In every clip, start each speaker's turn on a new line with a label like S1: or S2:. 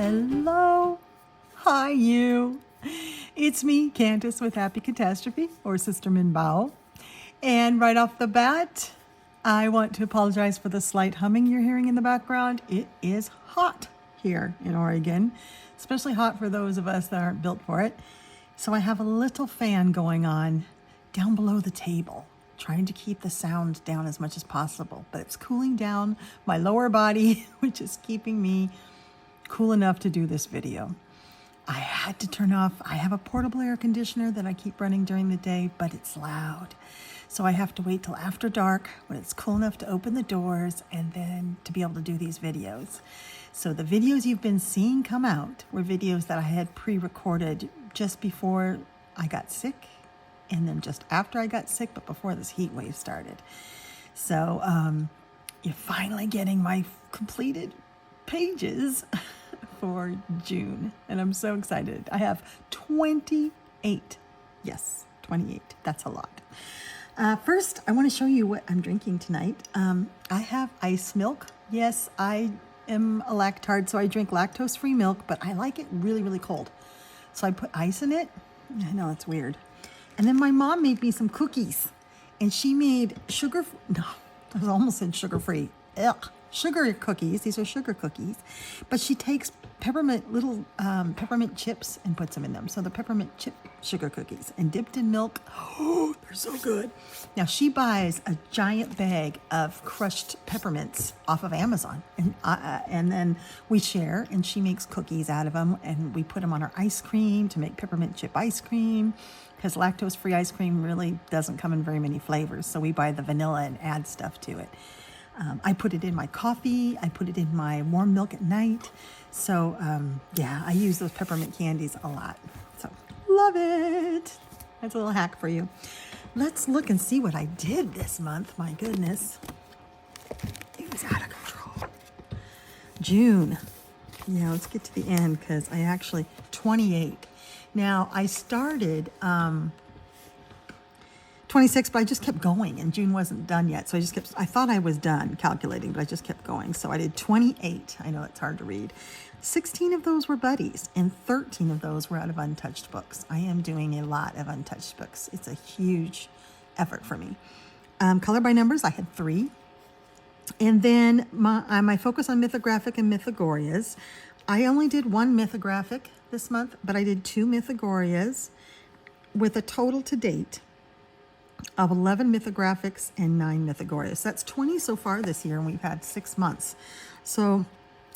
S1: Hello. Hi, you. It's me, Candice with Happy Catastrophe, or Sister Minh Bao. And right off the bat, I want to apologize for the slight humming you're hearing in the background. It is hot here in Oregon, especially hot for those of us that aren't built for it. So I have a little fan going on down below the table, trying to keep the sound down as much as possible, but it's cooling down my lower body, which is keeping me cool enough to do this video. I had to turn off, I have a portable air conditioner that I keep running during the day, but it's loud. So I have to wait till after dark when it's cool enough to open the doors and then to be able to do these videos. So the videos you've been seeing come out were videos that I had pre-recorded just before I got sick, and then just after I got sick, but before this heat wave started. So you're finally getting my completed pages for June, and I'm so excited. I have 28. Yes, 28. That's a lot. First, I want to show you what I'm drinking tonight. I have ice milk. Yes, I am a lactard, so I drink lactose-free milk, but I like it really, really cold. So I put ice in it. I know, it's weird. And then my mom made me some cookies, and she made I almost said sugar-free. Ugh. Sugar cookies. These are sugar cookies, but she takes little peppermint chips and puts them in them. So the peppermint chip sugar cookies and dipped in milk. Oh, they're so good. Now she buys a giant bag of crushed peppermints off of Amazon, and then we share, and she makes cookies out of them, and we put them on our ice cream to make peppermint chip ice cream, because lactose-free ice cream really doesn't come in very many flavors. So we buy the vanilla and add stuff to it. I put it in my coffee. I put it in my warm milk at night. So yeah, I use those peppermint candies a lot. So love it. That's a little hack for you. Let's look and see what I did this month. My goodness. It was out of control. June. Yeah, let's get to the end because I actually, 28. Now I started 26, but I just kept going, and June wasn't done yet. So I thought I was done calculating, but I just kept going. So I did 28. I know it's hard to read. 16 of those were buddies, and 13 of those were out of untouched books. I am doing a lot of untouched books. It's a huge effort for me. Color by numbers, I had 3. And then my focus on mythographic and mythogorias. I only did 1 mythographic this month, but I did 2 mythogorias with a total to date of 11 mythographics and 9 mythogorias. That's 20 so far this year, and we've had 6 months. So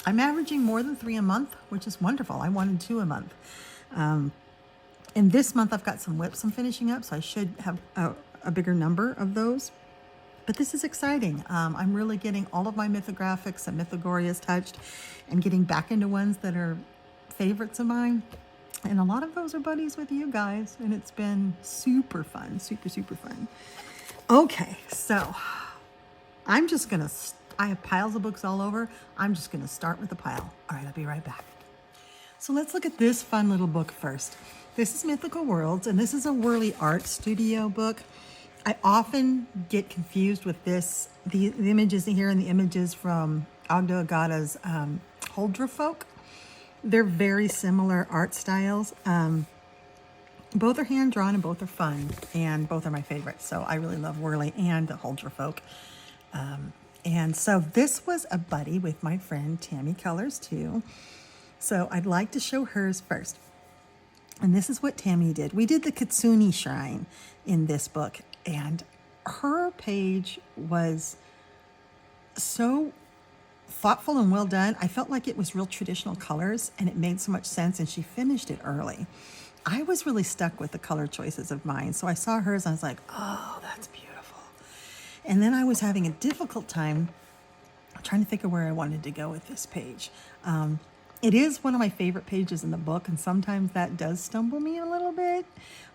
S1: I'm averaging more than 3 a month, which is wonderful. I wanted 2 a month. And this month I've got some whips I'm finishing up, so I should have a bigger number of those. But this is exciting. I'm really getting all of my mythographics and mythogorias touched and getting back into ones that are favorites of mine. And a lot of those are buddies with you guys, and it's been super fun, super, super fun. Okay, so I'm just gonna, I have piles of books all over. I'm just gonna start with the pile. All right, I'll be right back. So let's look at this fun little book first. This is Mythical Worlds, and this is a Whirly Art Studio book. I often get confused with this, the images here and the images from Ogda Agata's Walterville. They're very similar art styles. Both are hand-drawn and both are fun, and both are my favorites. So I really love Whirly and the Walterville. And so this was a buddy with my friend Tammy Colors too. So I'd like to show hers first. And this is what Tammy did. We did the Kitsune Shrine in this book, and her page was so thoughtful and well done. I felt like it was real traditional colors, and it made so much sense, and she finished it early. I was really stuck with the color choices of mine, so I saw hers and I was like, oh, that's beautiful. And then I was having a difficult time trying to think of where I wanted to go with this page. It is one of my favorite pages in the book, and sometimes that does stumble me a little bit,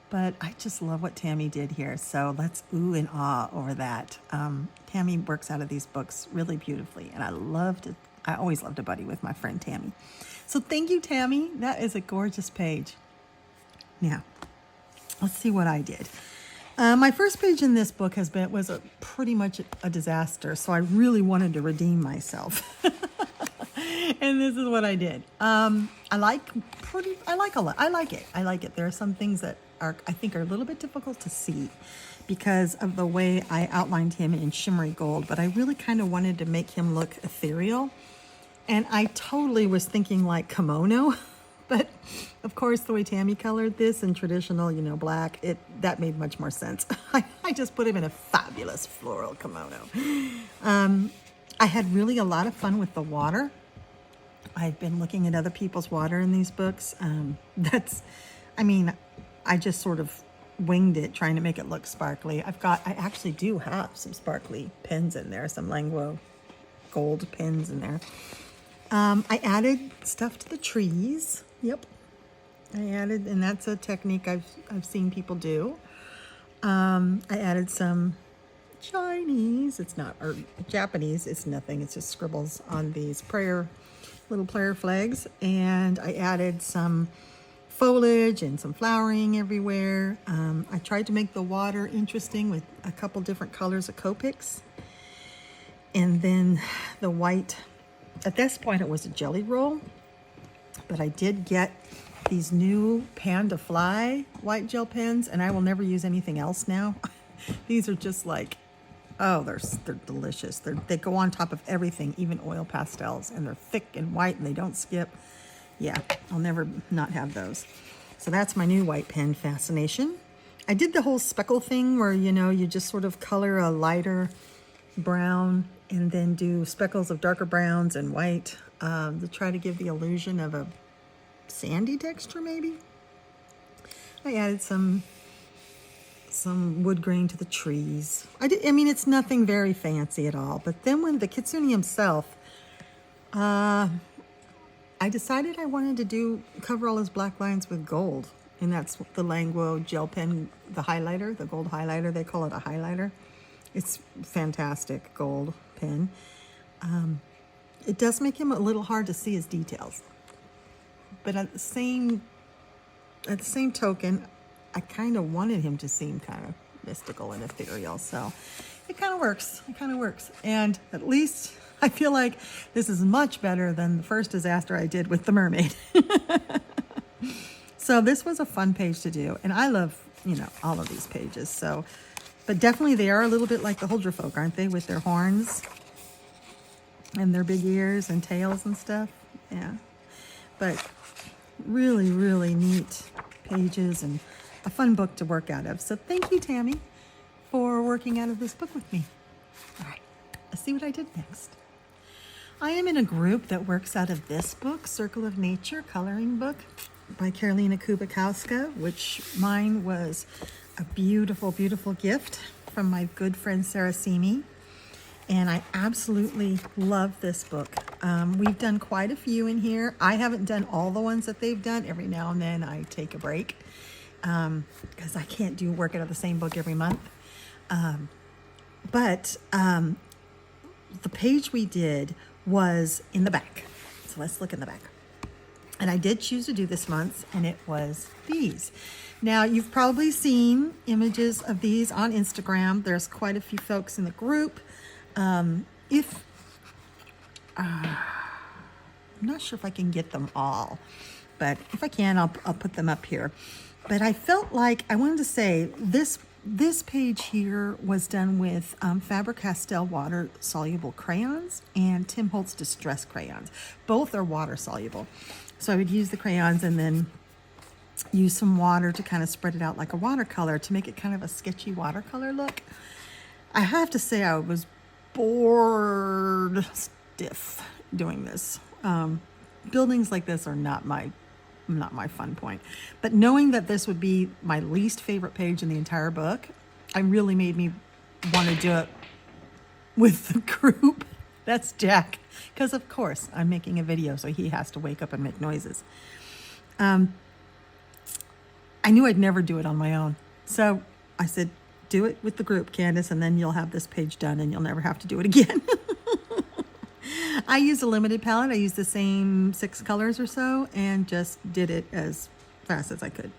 S1: but I just love what Tammy did here. So let's ooh and ah over that. Tammy works out of these books really beautifully, and I always loved a buddy with my friend Tammy. So thank you, Tammy. That is a gorgeous page. Now, let's see what I did. My first page in this book was pretty much a disaster, so I really wanted to redeem myself. And this is what I did. I like it. There are some things that I think are a little bit difficult to see because of the way I outlined him in shimmery gold, but I really kind of wanted to make him look ethereal. And I totally was thinking like kimono, but of course the way Tammy colored this in traditional, black, that made much more sense. I just put him in a fabulous floral kimono. I had really a lot of fun with the water. I've been looking at other people's water in these books. I just sort of winged it, trying to make it look sparkly. I actually do have some sparkly pins in there, some Languo gold pins in there. I added stuff to the trees. Yep. And that's a technique I've seen people do. I added some Chinese, or Japanese, it's nothing, it's just scribbles on these little prayer flags. And I added some foliage and some flowering everywhere. I tried to make the water interesting with a couple different colors of Copics. And then the white, at this point it was a jelly roll, but I did get these new Panda Fly white gel pens, and I will never use anything else now. These are just like, they're delicious. They go on top of everything, even oil pastels, and they're thick and white and they don't skip. Yeah, I'll never not have those. So that's my new white pen fascination. I did the whole speckle thing where, you just sort of color a lighter brown and then do speckles of darker browns and white to try to give the illusion of a sandy texture, maybe. I added some wood grain to the trees. It's nothing very fancy at all. But then when the Kitsune himself, I decided I wanted to cover all his black lines with gold. And that's the Languo gel pen, the highlighter, the gold highlighter. They call it a highlighter. It's fantastic gold pen. It does make him a little hard to see his details. But at the same token, I kind of wanted him to seem kind of mystical and ethereal. So it kind of works. And at least I feel like this is much better than the first disaster I did with the mermaid. So this was a fun page to do. And I love, all of these pages. So, but definitely they are a little bit like the Huldra folk, aren't they? With their horns and their big ears and tails and stuff. Yeah. But really, really neat pages and a fun book to work out of. So thank you, Tammy, for working out of this book with me. All right, let's see what I did next. I am in a group that works out of this book, Circle of Nature coloring book by Karolina Kubikowska, which mine was a beautiful, beautiful gift from my good friend Sarah Simi. And I absolutely love this book. We've done quite a few in here. I haven't done all the ones that they've done. Every now and then I take a break because I can't do work out of the same book every month. But the page we did was in the back. So let's look in the back. And I did choose to do this month, and it was these. Now, you've probably seen images of these on Instagram. There's quite a few folks in the group. I'm not sure if I can get them all, but if I can, I'll put them up here. But I felt like I wanted to say this page here was done with Faber-Castell water-soluble crayons and Tim Holtz Distress crayons. Both are water-soluble. So I would use the crayons and then use some water to kind of spread it out like a watercolor to make it kind of a sketchy watercolor look. I have to say I was bored stiff doing this. Buildings like this are not my fun point. But knowing that this would be my least favorite page in the entire book, it really made me want to do it with the group. That's Jack. Because of course I'm making a video, so he has to wake up and make noises. I knew I'd never do it on my own. So I said, do it with the group, Candice, and then you'll have this page done and you'll never have to do it again. I used a limited palette. I used the same 6 colors or so and just did it as fast as I could.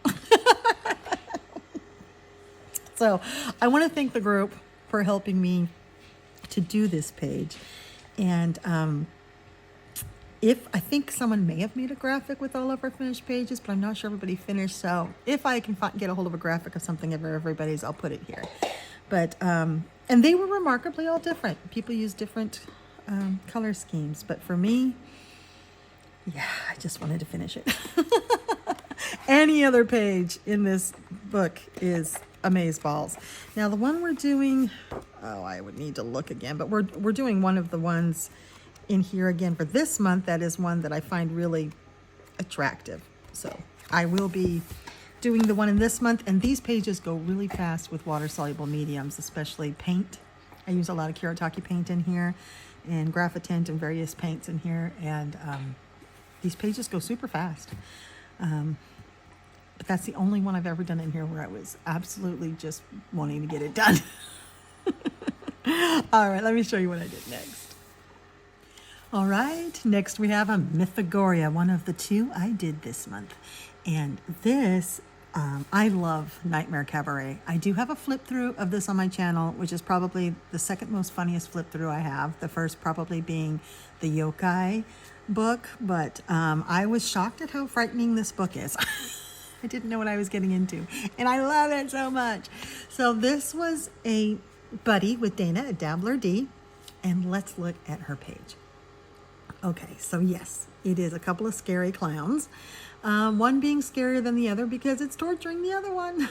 S1: So I want to thank the group for helping me to do this page. And I think someone may have made a graphic with all of our finished pages, but I'm not sure everybody finished. So if I can get a hold of a graphic of something of everybody's, I'll put it here. But, and they were remarkably all different. People use different color schemes. But for me, yeah, I just wanted to finish it. Any other page in this book is amazeballs. Now the one we're doing, oh, I would need to look again, but we're doing one of the ones in here again for this month. That is one that I find really attractive. So I will be doing the one in this month, and these pages go really fast with water-soluble mediums, especially paint. I use a lot of Kiritaki paint in here, and Graphitint and various paints in here, and these pages go super fast. But that's the only one I've ever done in here where I was absolutely just wanting to get it done. All right, let me show you what I did next. All right, next we have a Mythagoria, one of the two I did this month. And this, I love Nightmare Cabaret. I do have a flip through of this on my channel, which is probably the second most funniest flip through I have. The first probably being the yokai book, but I was shocked at how frightening this book is. I didn't know what I was getting into, and I love it so much. So this was a buddy with Dana, a Dabbler D, and let's look at her page. Okay, so yes, it is a couple of scary clowns. One being scarier than the other because it's torturing the other one.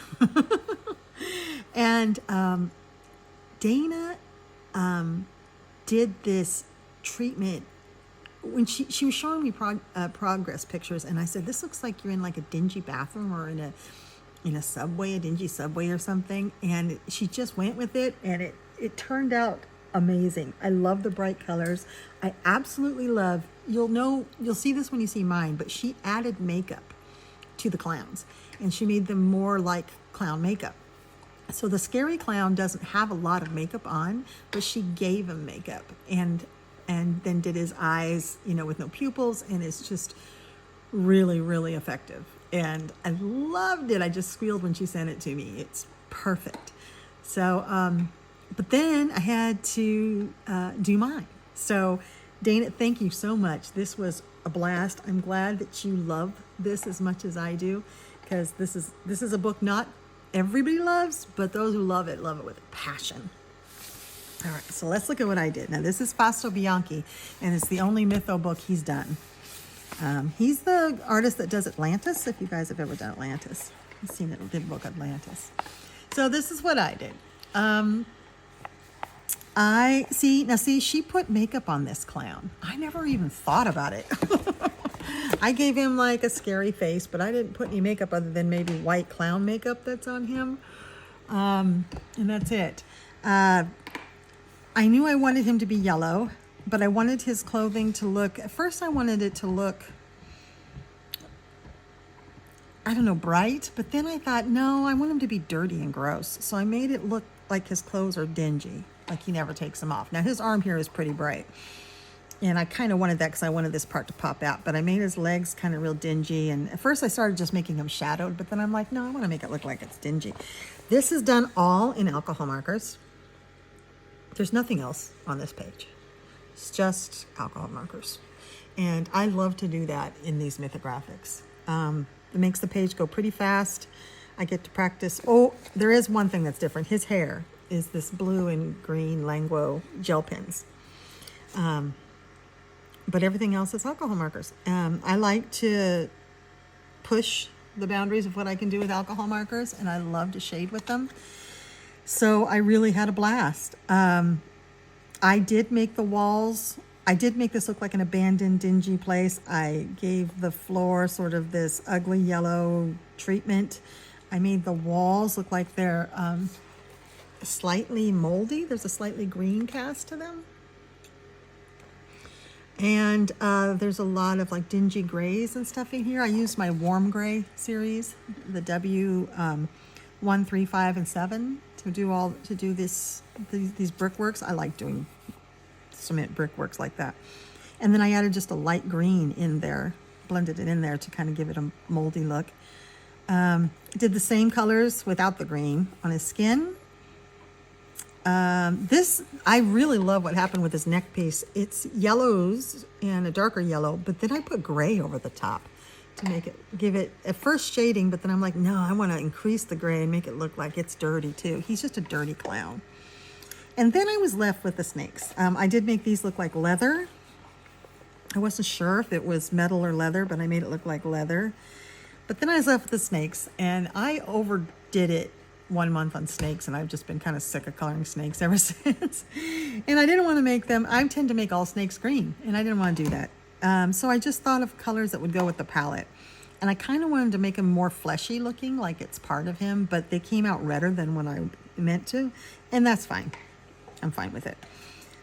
S1: And Dana did this treatment when she was showing me progress pictures, and I said, this looks like you're in like a dingy bathroom or in a subway, a dingy subway or something. And she just went with it, and it turned out amazing. I love the bright colors. I absolutely love, you'll see this when you see mine, but she added makeup to the clowns, and she made them more like clown makeup. So the scary clown doesn't have a lot of makeup on, but she gave him makeup and then did his eyes, with no pupils, and it's just really, really effective. And I loved it. I just squealed when she sent it to me. It's perfect. So, but then I had to do mine. So Dana, thank you so much. This was a blast. I'm glad that you love this as much as I do, because this is a book not everybody loves, but those who love it with a passion. All right, so let's look at what I did. Now, this is Fausto Bianchi, and it's the only Mytho book he's done. He's the artist that does Atlantis, if you guys have ever done Atlantis. You've seen it, the book Atlantis. So this is what I did. She put makeup on this clown. I never even thought about it. I gave him like a scary face, but I didn't put any makeup other than maybe white clown makeup that's on him. And that's it. I knew I wanted him to be yellow, but I wanted his clothing to look, at first I wanted it to look, I don't know, bright, but then I thought, no, I want him to be dirty and gross. So I made it look like his clothes are dingy, like he never takes them off. Now his arm here is pretty bright, and I kind of wanted that because I wanted this part to pop out, but I made his legs kind of real dingy. And at first I started just making him shadowed, but then I'm like, no, I want to make it look like it's dingy. This is done all in alcohol markers. There's nothing else on this page. It's just alcohol markers. And I love to do that in these mythographics. It makes the page go pretty fast. I get to practice. Oh, there is one thing that's different. His hair is this blue and green Languo gel pens. But everything else is alcohol markers. I like to push the boundaries of what I can do with alcohol markers, and I love to shade with them. So I really had a blast. I did make the walls. I did make this look like an abandoned, dingy place. I gave the floor sort of this ugly yellow treatment. I made the walls look like they're slightly moldy. There's a slightly green cast to them. And there's a lot of like dingy grays and stuff in here. I used my warm gray series, the W 1, 3, 5, and 7 to do these brickworks. I like doing cement brickworks like that. And then I added just a light green in there, blended it in there to kind of give it a moldy look. Did the same colors without the green on his skin. This, I really love what happened with this neck piece. It's yellows and a darker yellow, but then I put gray over the top to make it, give it at first shading, but then I'm like, no, I want to increase the gray and make it look like it's dirty too. He's just a dirty clown. And then I was left with the snakes. I did make these look like leather. I wasn't sure if it was metal or leather, but I made it look like leather. But then I was left with the snakes, and I overdid it 1 month on snakes, and I've just been kind of sick of coloring snakes ever since. And I didn't want to make them, I tend to make all snakes green, and I didn't want to do that. So I just thought of colors that would go with the palette. And I kind of wanted to make him more fleshy looking, like it's part of him, but they came out redder than what I meant to, and that's fine. I'm fine with it.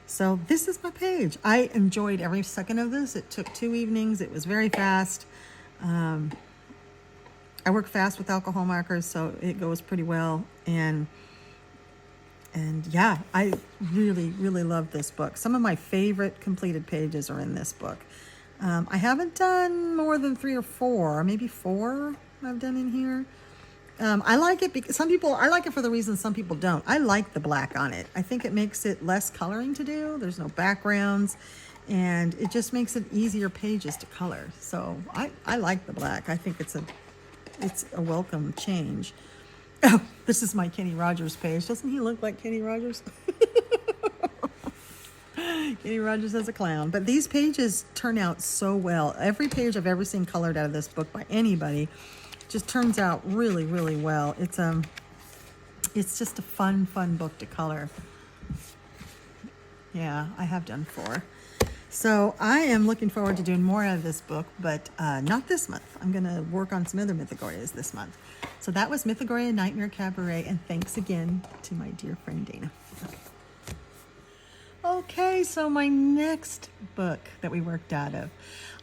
S1: So this is my page. I enjoyed every second of this. It took 2 evenings. It was very fast. I work fast with alcohol markers, so it goes pretty well. And yeah, I really, really love this book. Some of my favorite completed pages are in this book. I haven't done more than 3 or 4, maybe 4 I've done in here. I like it because I like it for the reason some people don't. I like the black on it. I think it makes it less coloring to do. There's no backgrounds, and it just makes it easier pages to color. So I like the black. I think it's a welcome change. Oh, this is my Kenny Rogers page. Doesn't he look like Kenny Rogers? Kenny Rogers as a clown. But these pages turn out so well. Every page I've ever seen colored out of this book by anybody just turns out really, really well. It's just a fun book to color. Yeah, I have done 4. So I am looking forward to doing more out of this book, but not this month. I'm going to work on some other Mythagorias this month. So that was Mythagoria Nightmare Cabaret, and thanks again to my dear friend Dana. Okay, so my next book that we worked out of.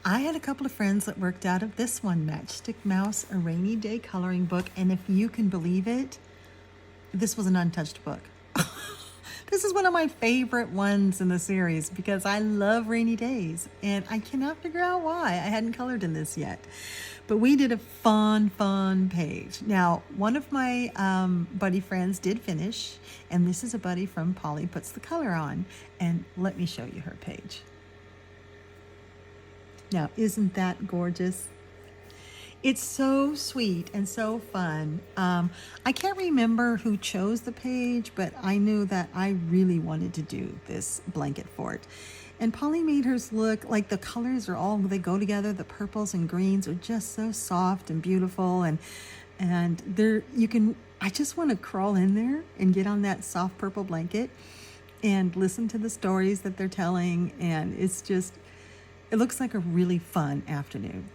S1: I had a couple of friends that worked out of this one, Matchick Mouse, a rainy day coloring book, and if you can believe it, this was an untouched book. This is one of my favorite ones in the series because I love rainy days, and I cannot figure out why I hadn't colored in this yet. But we did a fun page. Now, one of my buddy friends did finish, and this is a buddy from Polly Puts the Color On, and let me show you her page. Now, isn't that gorgeous? It's so sweet and so fun. I can't remember who chose the page, but I knew that I really wanted to do this blanket for it. And Polly made hers look like the colors are all, they go together. The purples and greens are just so soft and beautiful. And there, you can, I just want to crawl in there and get on that soft purple blanket and listen to the stories that they're telling. And it's just, it looks like a really fun afternoon.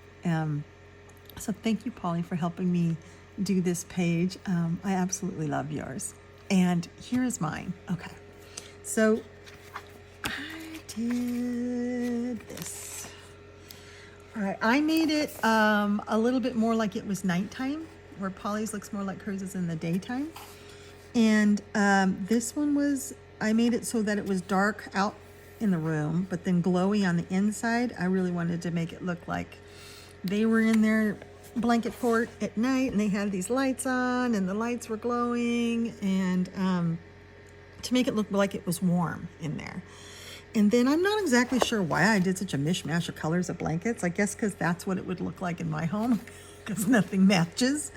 S1: So thank you, Polly, for helping me do this page. I absolutely love yours. And here is mine. Okay. So I did this. All right. I made it a little bit more like it was nighttime, where Polly's looks more like hers is in the daytime. And this one was, I made it so that it was dark out in the room, but then glowy on the inside. I really wanted to make it look like they were in their blanket fort at night, and they had these lights on, and the lights were glowing, and to make it look like it was warm in there. And then I'm not exactly sure why I did such a mishmash of colors of blankets. I guess because that's what it would look like in my home, because nothing matches.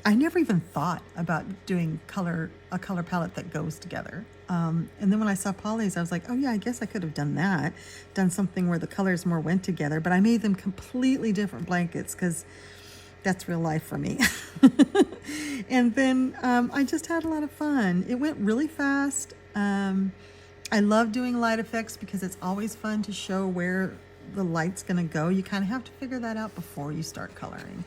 S1: I never even thought about doing a color palette that goes together. And then when I saw Polly's, I was like, oh yeah, I guess I could have done that. Done something where the colors more went together, but I made them completely different blankets because that's real life for me. And then I just had a lot of fun. It went really fast. I love doing light effects because it's always fun to show where the light's gonna go. You kind of have to figure that out before you start coloring.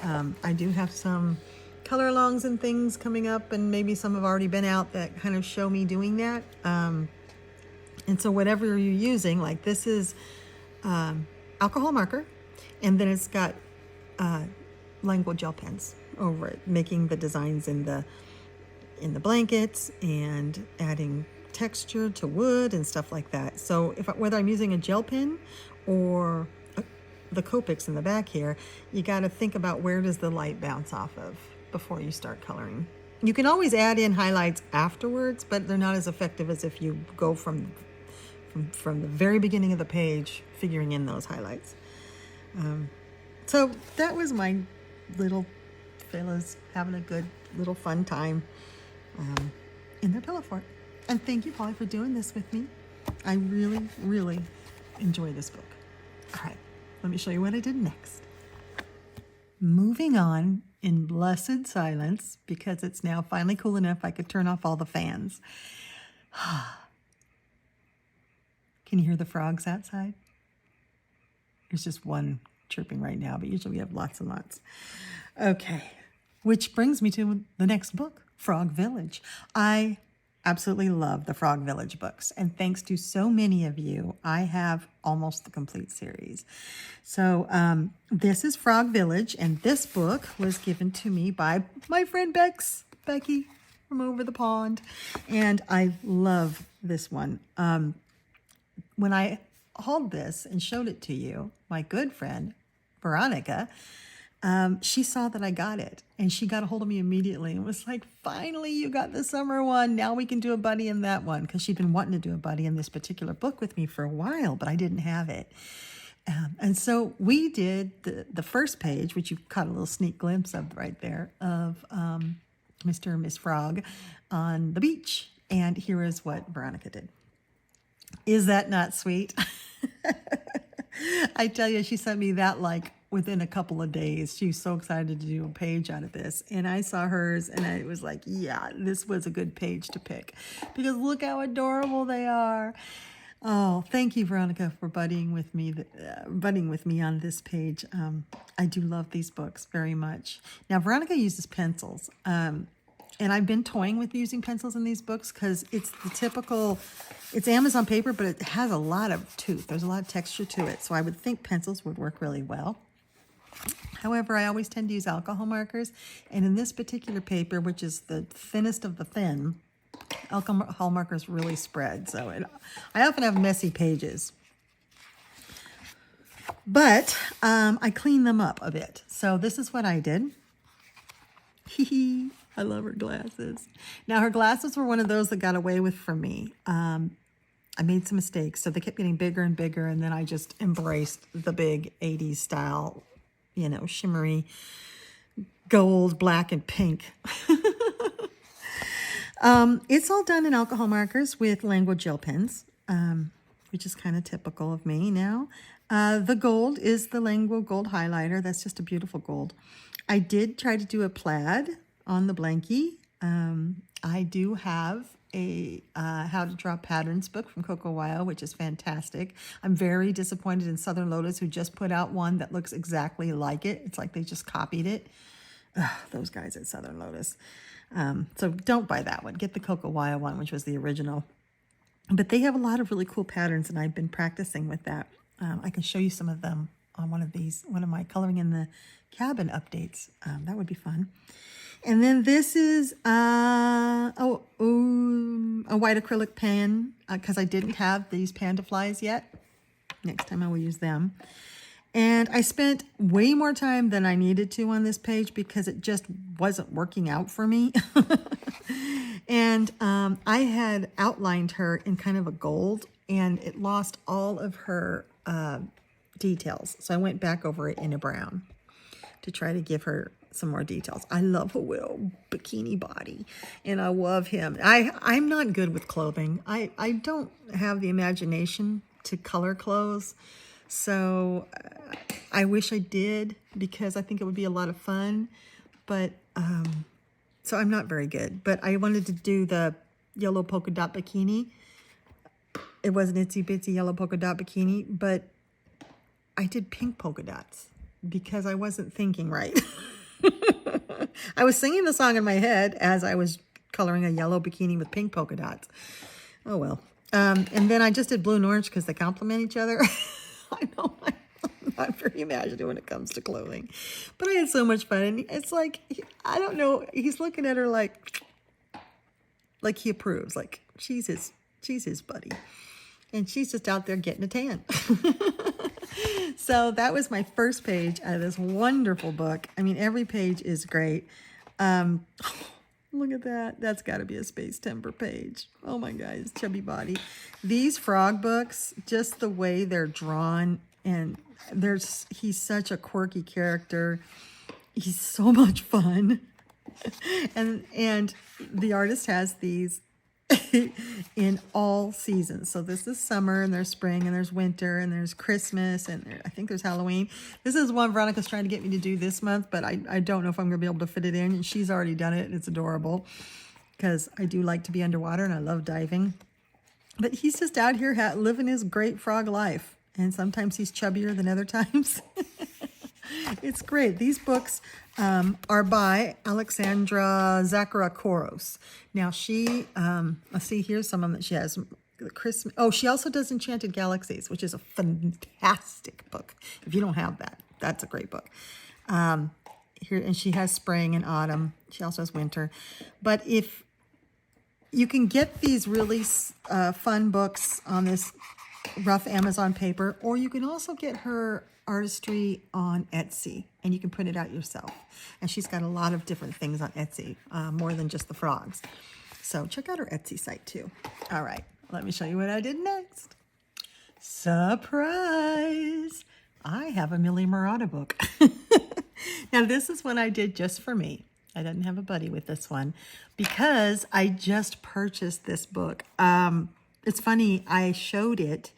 S1: I do have some color alongs and things coming up, and maybe some have already been out that kind of show me doing that. And so whatever you're using, like this is alcohol marker, and then it's got Language gel pens over it, making the designs in the blankets and adding texture to wood and stuff like that. So whether I'm using a gel pen or the Copics in the back here, you got to think about where does the light bounce off of before you start coloring. You can always add in highlights afterwards, but they're not as effective as if you go from the very beginning of the page, figuring in those highlights. So that was my little fellas having a good little fun time in their pillow fort. And thank you, Polly, for doing this with me. I really, really enjoy this book. All right, let me show you what I did next. Moving on in blessed silence, because it's now finally cool enough I could turn off all the fans. Can you hear the frogs outside? There's just one chirping right now, but usually we have lots and lots. Okay, which brings me to the next book, Frog Village. I absolutely love the Frog Village books, and thanks to so many of you, I have almost the complete series. So this is Frog Village, and this book was given to me by my friend Becky from over the pond, and I love this one. When I hauled this and showed it to you, my good friend Veronica, she saw that I got it, and she got a hold of me immediately and was like, finally, you got the summer one. Now we can do a buddy in that one, because she'd been wanting to do a buddy in this particular book with me for a while, but I didn't have it. And so we did the first page, which you caught a little sneak glimpse of right there, of Mr. and Miss Frog on the beach. And here is what Veronica did. Is that not sweet? I tell you, she sent me that like within a couple of days. She was so excited to do a page out of this. And I saw hers and I was like, yeah, this was a good page to pick, because look how adorable they are. Oh, thank you, Veronica, for budding with me on this page. I do love these books very much. Now, Veronica uses pencils. And I've been toying with using pencils in these books because it's the typical, it's Amazon paper, but it has a lot of tooth. There's a lot of texture to it. So I would think pencils would work really well. However, I always tend to use alcohol markers. And in this particular paper, which is the thinnest of the thin, alcohol markers really spread. So I often have messy pages. But I clean them up a bit. So this is what I did. I love her glasses. Now, her glasses were one of those that got away with from me. I made some mistakes, so they kept getting bigger and bigger, and then I just embraced the big 80s style, you know, shimmery gold, black, and pink. It's all done in alcohol markers with language gel pens, which is kind of typical of me now. The gold is the Language Gold highlighter. That's just a beautiful gold. I did try to do a plaid on the blankie. I do have a How to Draw Patterns book from Coco Whaaaaaa, which is fantastic. I'm very disappointed in Southern Lotus, who just put out one that looks exactly like it. It's like they just copied it. Ugh, those guys at Southern Lotus. So don't buy that one. Get the Coco Whaaaaaa one, which was the original. But they have a lot of really cool patterns, and I've been practicing with that. I can show you some of them on one of my Coloring in the Cabin updates. That would be fun. And then this is a white acrylic pen, because I didn't have these panda flies yet. Next time I will use them. And I spent way more time than I needed to on this page because it just wasn't working out for me. And I had outlined her in kind of a gold, and it lost all of her details. So I went back over it in a brown to try to give her some more details. I love a little bikini body, and I love him. I'm not good with clothing. I don't have the imagination to color clothes, so I wish I did, because I think it would be a lot of fun, but so I'm not very good. But I wanted to do the yellow polka dot bikini. It was an itsy bitsy yellow polka dot bikini, but I did pink polka dots because I wasn't thinking right. I was singing the song in my head as I was coloring a yellow bikini with pink polka dots. Oh, well. And then I just did blue and orange because they complement each other. I know I'm not very imaginative when it comes to clothing. But I had so much fun. And it's like, I don't know, he's looking at her like he approves. Like she's his buddy. And she's just out there getting a tan. So that was my first page out of this wonderful book. I mean, every page is great. Look at that. That's got to be a Space Temper page. Oh my God, his chubby body. These frog books, just the way they're drawn, and he's such a quirky character. He's so much fun. and the artist has these in all seasons. So this is summer, and there's spring, and there's winter, and there's Christmas, and I think there's Halloween. This is one Veronica's trying to get me to do this month, but I don't know if I'm going to be able to fit it in. And she's already done it. It's adorable because I do like to be underwater, and I love diving. But he's just out here living his great frog life. And sometimes he's chubbier than other times. It's great. These books are by Alexandra Zacharakouros. Now she, let's see, here's some of them that she has. Christmas. Oh, she also does Enchanted Galaxies, which is a fantastic book. If you don't have that, that's a great book. Here, and she has spring and autumn. She also has winter. But if you can get these really fun books on this rough Amazon paper, or you can also get her artistry on Etsy, and you can print it out yourself. And she's got a lot of different things on Etsy, more than just the frogs. So check out her Etsy site too. All right, let me show you what I did next. Surprise! I have a Millie Murata book. Now this is one I did just for me. I didn't have a buddy with this one because I just purchased this book. It's funny, I showed it,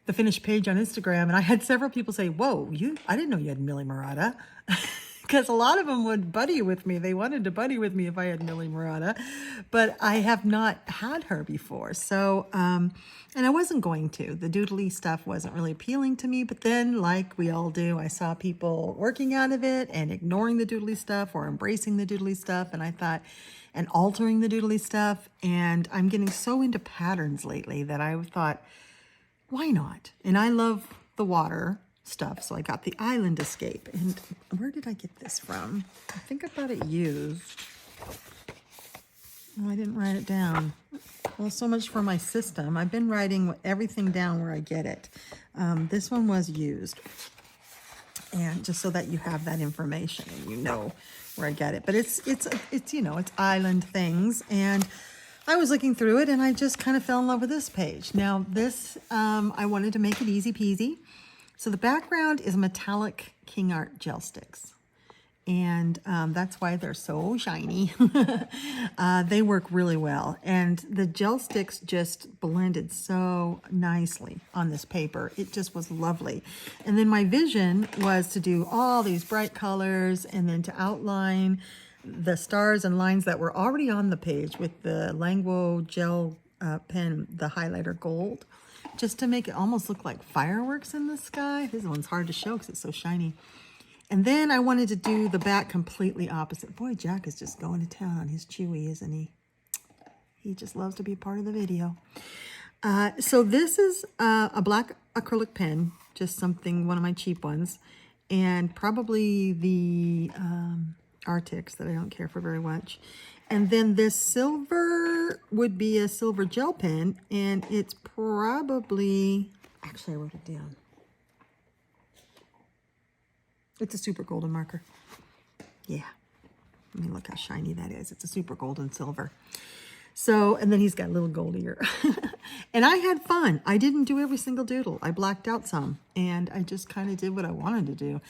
S1: the finished page on Instagram, and I had several people say, whoa, I didn't know you had Millie Murata. Because a lot of them would buddy with me. They wanted to buddy with me if I had Millie Murata. But I have not had her before. So, and I wasn't going to. The doodly stuff wasn't really appealing to me. But then, like we all do, I saw people working out of it and ignoring the doodly stuff or embracing the doodly stuff. And I thought, and altering the doodly stuff. And I'm getting so into patterns lately that I thought, why not? And I love the water stuff, so I got the Island Escape. And where did I get this from? I think I got it used. Oh, I didn't write it down. Well, so much for my system. I've been writing everything down where I get it. This one was used, and just so that you have that information and you know where I get it. But it's you know, it's island things, and I was looking through it, and I just kind of fell in love with this page. Now, this, I wanted to make it easy peasy. So the background is metallic King Art gel sticks. And that's why they're so shiny. They work really well. And the gel sticks just blended so nicely on this paper. It just was lovely. And then my vision was to do all these bright colors and then to outline the stars and lines that were already on the page with the Languo gel pen, the highlighter gold, just to make it almost look like fireworks in the sky. This one's hard to show because it's so shiny. And then I wanted to do the back completely opposite. Boy, Jack is just going to town. He's chewy, isn't he? He just loves to be part of the video. So this is a black acrylic pen, just something, one of my cheap ones, and probably the Arctics that I don't care for very much. And then this silver would be a silver gel pen, and it's probably, actually I wrote it down. It's a super golden marker. Yeah. I mean, look how shiny that is. It's a super golden silver. So, and then he's got a little gold ear. And I had fun. I didn't do every single doodle. I blacked out some, and I just kind of did what I wanted to do.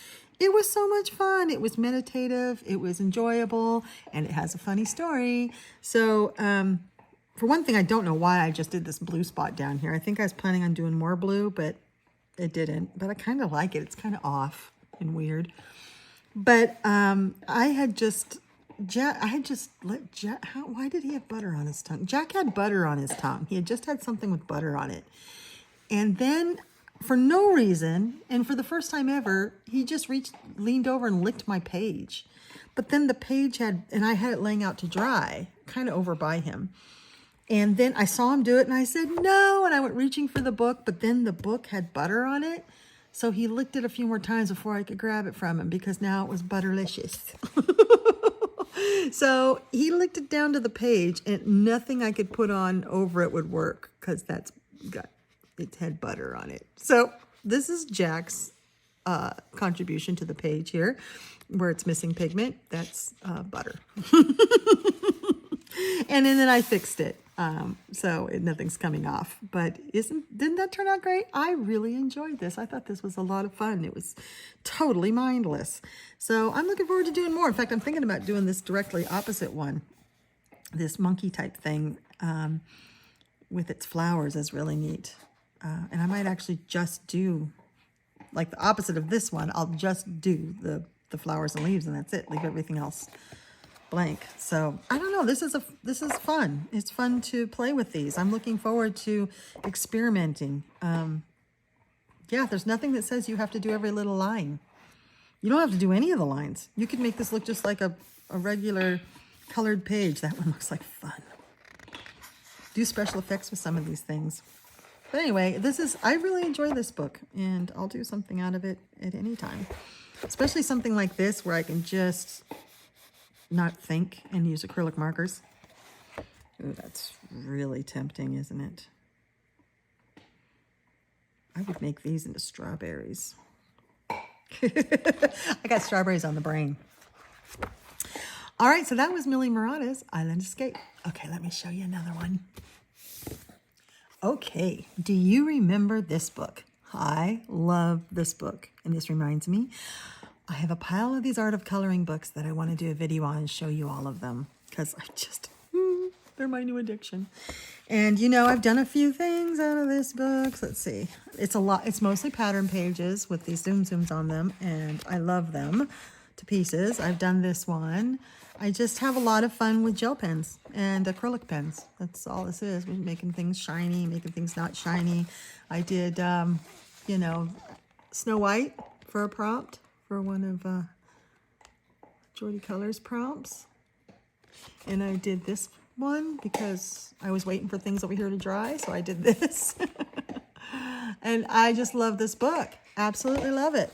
S1: It was so much fun. It was meditative. It was enjoyable, and it has a funny story. So, for one thing, I don't know why I just did this blue spot down here. I think I was planning on doing more blue, but it didn't. But I kind of like it. It's kind of off and weird. But I had just let Jack, why did he have butter on his tongue? Jack had butter on his tongue. He had just had something with butter on it. And then for no reason, and for the first time ever, he just leaned over and licked my page. But then the page had, and I had it laying out to dry, kind of over by him. And then I saw him do it, and I said, no, and I went reaching for the book, but then the book had butter on it. So he licked it a few more times before I could grab it from him, because now it was butterlicious. So he licked it down to the page, and nothing I could put on over it would work, because it had butter on it. So this is Jack's contribution to the page here where it's missing pigment. That's butter. And then I fixed it. So nothing's coming off. But didn't that turn out great? I really enjoyed this. I thought this was a lot of fun. It was totally mindless. So I'm looking forward to doing more. In fact, I'm thinking about doing this directly opposite one. This monkey type thing with its flowers is really neat. And I might actually just do, like the opposite of this one, I'll just do the flowers and leaves and that's it. Leave everything else blank. So I don't know. This is fun. It's fun to play with these. I'm looking forward to experimenting. Yeah, there's nothing that says you have to do every little line. You don't have to do any of the lines. You could make this look just like a regular colored page. That one looks like fun. Do special effects with some of these things. But anyway, I really enjoy this book, and I'll do something out of it at any time. Especially something like this where I can just not think and use acrylic markers. Ooh, that's really tempting, isn't it? I would make these into strawberries. I got strawberries on the brain. All right, so that was Millie Murata's Island Escape. Okay, let me show you another one. Okay, do you remember this book? I love this book, and this reminds me, I have a pile of these Art of Coloring books that I want to do a video on and show you all of them, because they're my new addiction. And you know, I've done a few things out of this book. Let's see. It's a lot. It's mostly pattern pages with these zooms on them, and I love them to pieces. I've done this one. I just have a lot of fun with gel pens and acrylic pens. That's all this is. We're making things shiny, making things not shiny. I did, you know, Snow White for a prompt for one of Jordy Colors prompts. And I did this one because I was waiting for things over here to dry, so I did this. And I just love this book. Absolutely love it.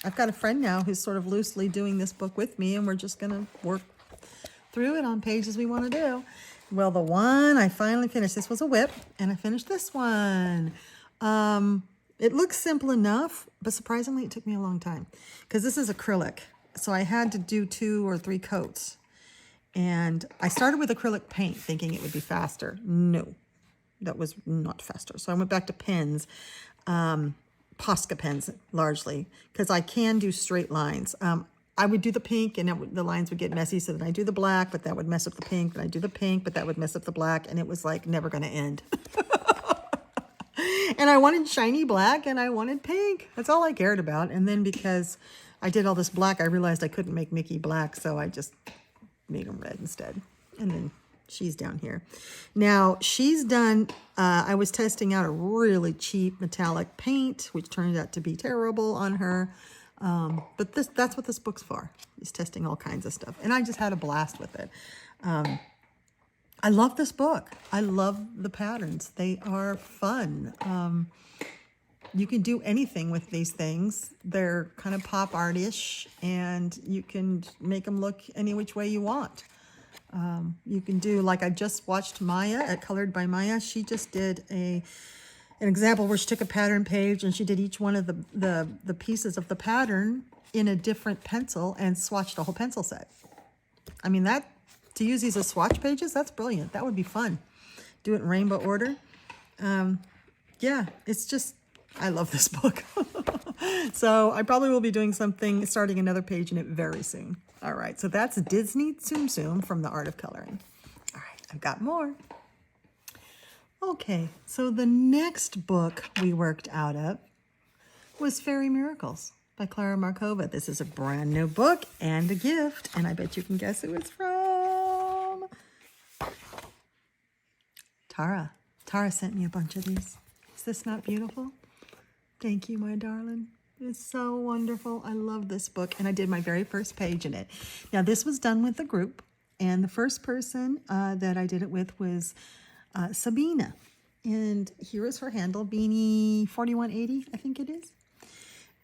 S1: I've got a friend now who's sort of loosely doing this book with me, and we're just going to work through it on pages we want to do. Well, the one I finally finished, this was a whip, and I finished this one. It looks simple enough, but surprisingly, it took me a long time because this is acrylic. So I had to do 2 or 3 coats. And I started with acrylic paint thinking it would be faster. No, that was not faster. So I went back to pens, Posca pens largely, because I can do straight lines. I would do the pink and the lines would get messy. So then I do the black, but that would mess up the pink. Then I do the pink, but that would mess up the black. And it was like never going to end. And I wanted shiny black and I wanted pink. That's all I cared about. And then because I did all this black, I realized I couldn't make Mickey black. So I just made them red instead. And then she's down here. Now she's done, I was testing out a really cheap metallic paint, which turned out to be terrible on her. But that's what this book's for, is testing all kinds of stuff. And I just had a blast with it. I love this book. I love the patterns. They are fun. You can do anything with these things. They're kind of pop art-ish, and you can make them look any which way you want. You can do, like I just watched Maya at Colored by Maya. She just did an example where she took a pattern page and she did each one of the pieces of the pattern in a different pencil and swatched a whole pencil set. I mean, to use these as swatch pages, that's brilliant. That would be fun. Do it in rainbow order. Yeah, it's just, I love this book. So I probably will be doing something, starting another page in it very soon. All right, so that's Disney Tsum Tsum from the Art of Coloring. All right, I've got more. Okay, so the next book we worked out of was Fairy Miracles by Clara Markova. This is a brand new book and a gift, and I bet you can guess who it's from. Tara. Tara sent me a bunch of these. Is this not beautiful? Thank you, my darling. It's so wonderful. I love this book, and I did my very first page in it. Now, this was done with a group, and the first person that I did it with was Sabina. And here is her handle, Beanie 4180, I think it is.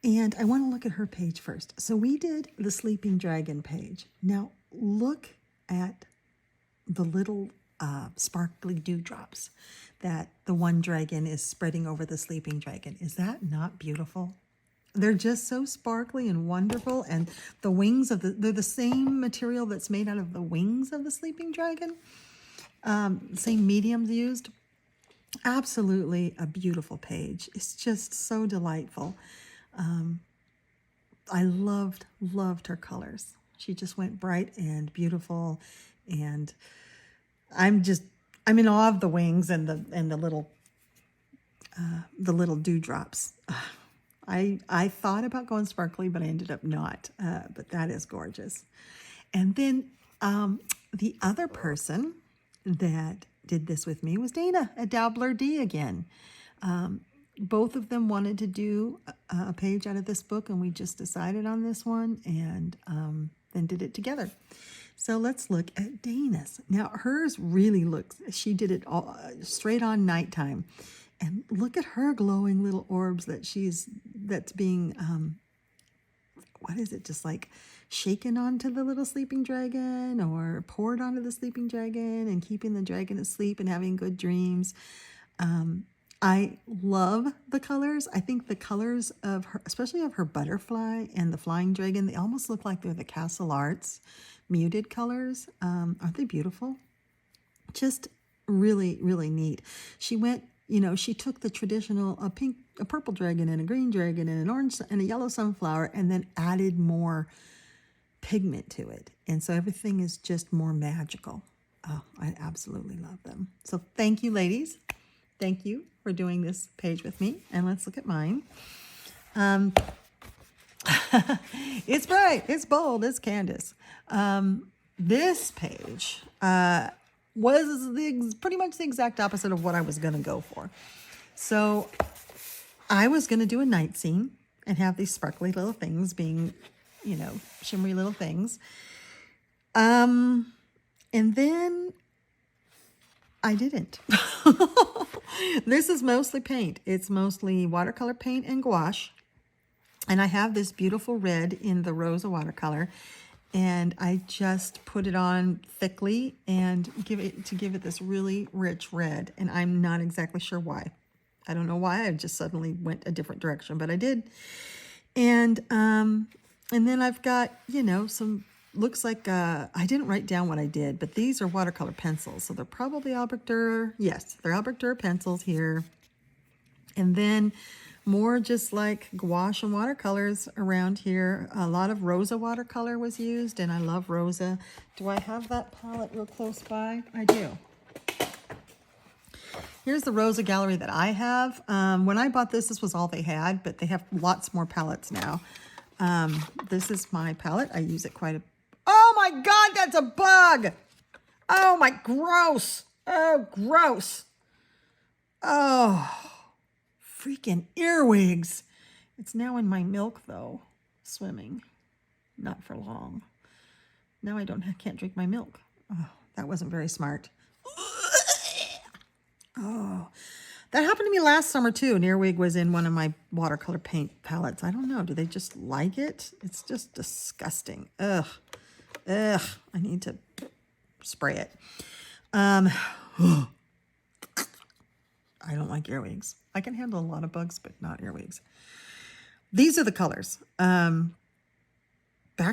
S1: And I want to look at her page first. So we did the Sleeping Dragon page. Now, look at the little sparkly dewdrops that the one dragon is spreading over the sleeping dragon. Is that not beautiful? they're just so sparkly and wonderful. And the wings of they're the same material that's made out of the wings of the sleeping dragon. Same mediums used. Absolutely a beautiful page. It's just so delightful. I loved her colors. She just went bright and beautiful, and I'm in awe of the wings and the little dewdrops. I thought about going sparkly, but I ended up not. But that is gorgeous. And then the other person that did this with me was Dana at Dabbler D again. Both of them wanted to do a page out of this book, and we just decided on this one, and then did it together. So let's look at Dana's. Now hers really looks, she did it all straight on nighttime. And look at her glowing little orbs that's being, what is it, just like shaken onto the little sleeping dragon or poured onto the sleeping dragon and keeping the dragon asleep and having good dreams. I love the colors. I think the colors of her, especially of her butterfly and the flying dragon, they almost look like they're the Castle Arts muted colors. Aren't they beautiful? Just really, really neat. She went, she took the traditional, a purple dragon and a green dragon and an orange and a yellow sunflower, and then added more pigment to it. And so everything is just more magical. Oh, I absolutely love them. So thank you, ladies. Thank you for doing this page with me. And let's look at mine. It's bright, it's bold, it's Candice. This page was pretty much the exact opposite of what I was going to go for. So I was going to do a night scene and have these sparkly little things being, shimmery little things. And then I didn't. This is mostly paint. It's mostly watercolor paint and gouache. And I have this beautiful red in the Rosa watercolor. And I just put it on thickly and give it this really rich red. And I'm not exactly sure why. I don't know why. I just suddenly went a different direction, but I did. And then I've got, some, looks like, I didn't write down what I did, but these are watercolor pencils. So they're probably Albrecht Dürer. Yes, they're Albrecht Dürer pencils here. And then more just like gouache and watercolors around here. A lot of Rosa watercolor was used, and I love Rosa. Do I have that palette real close by? I do. Here's the Rosa gallery that I have. When I bought this was all they had, but they have lots more palettes now. This is my palette. I use it quite a... Oh my God, that's a bug! Oh my, gross! Oh, gross! Oh... Freaking earwigs. It's now in my milk, though. Swimming. Not for long. Now I can't drink my milk. Oh, that wasn't very smart. Oh, that happened to me last summer, too. An earwig was in one of my watercolor paint palettes. I don't know. Do they just like it? It's just disgusting. Ugh. Ugh. I need to spray it. I don't like earwigs. I can handle a lot of bugs, but not earwigs. These are the colors. Back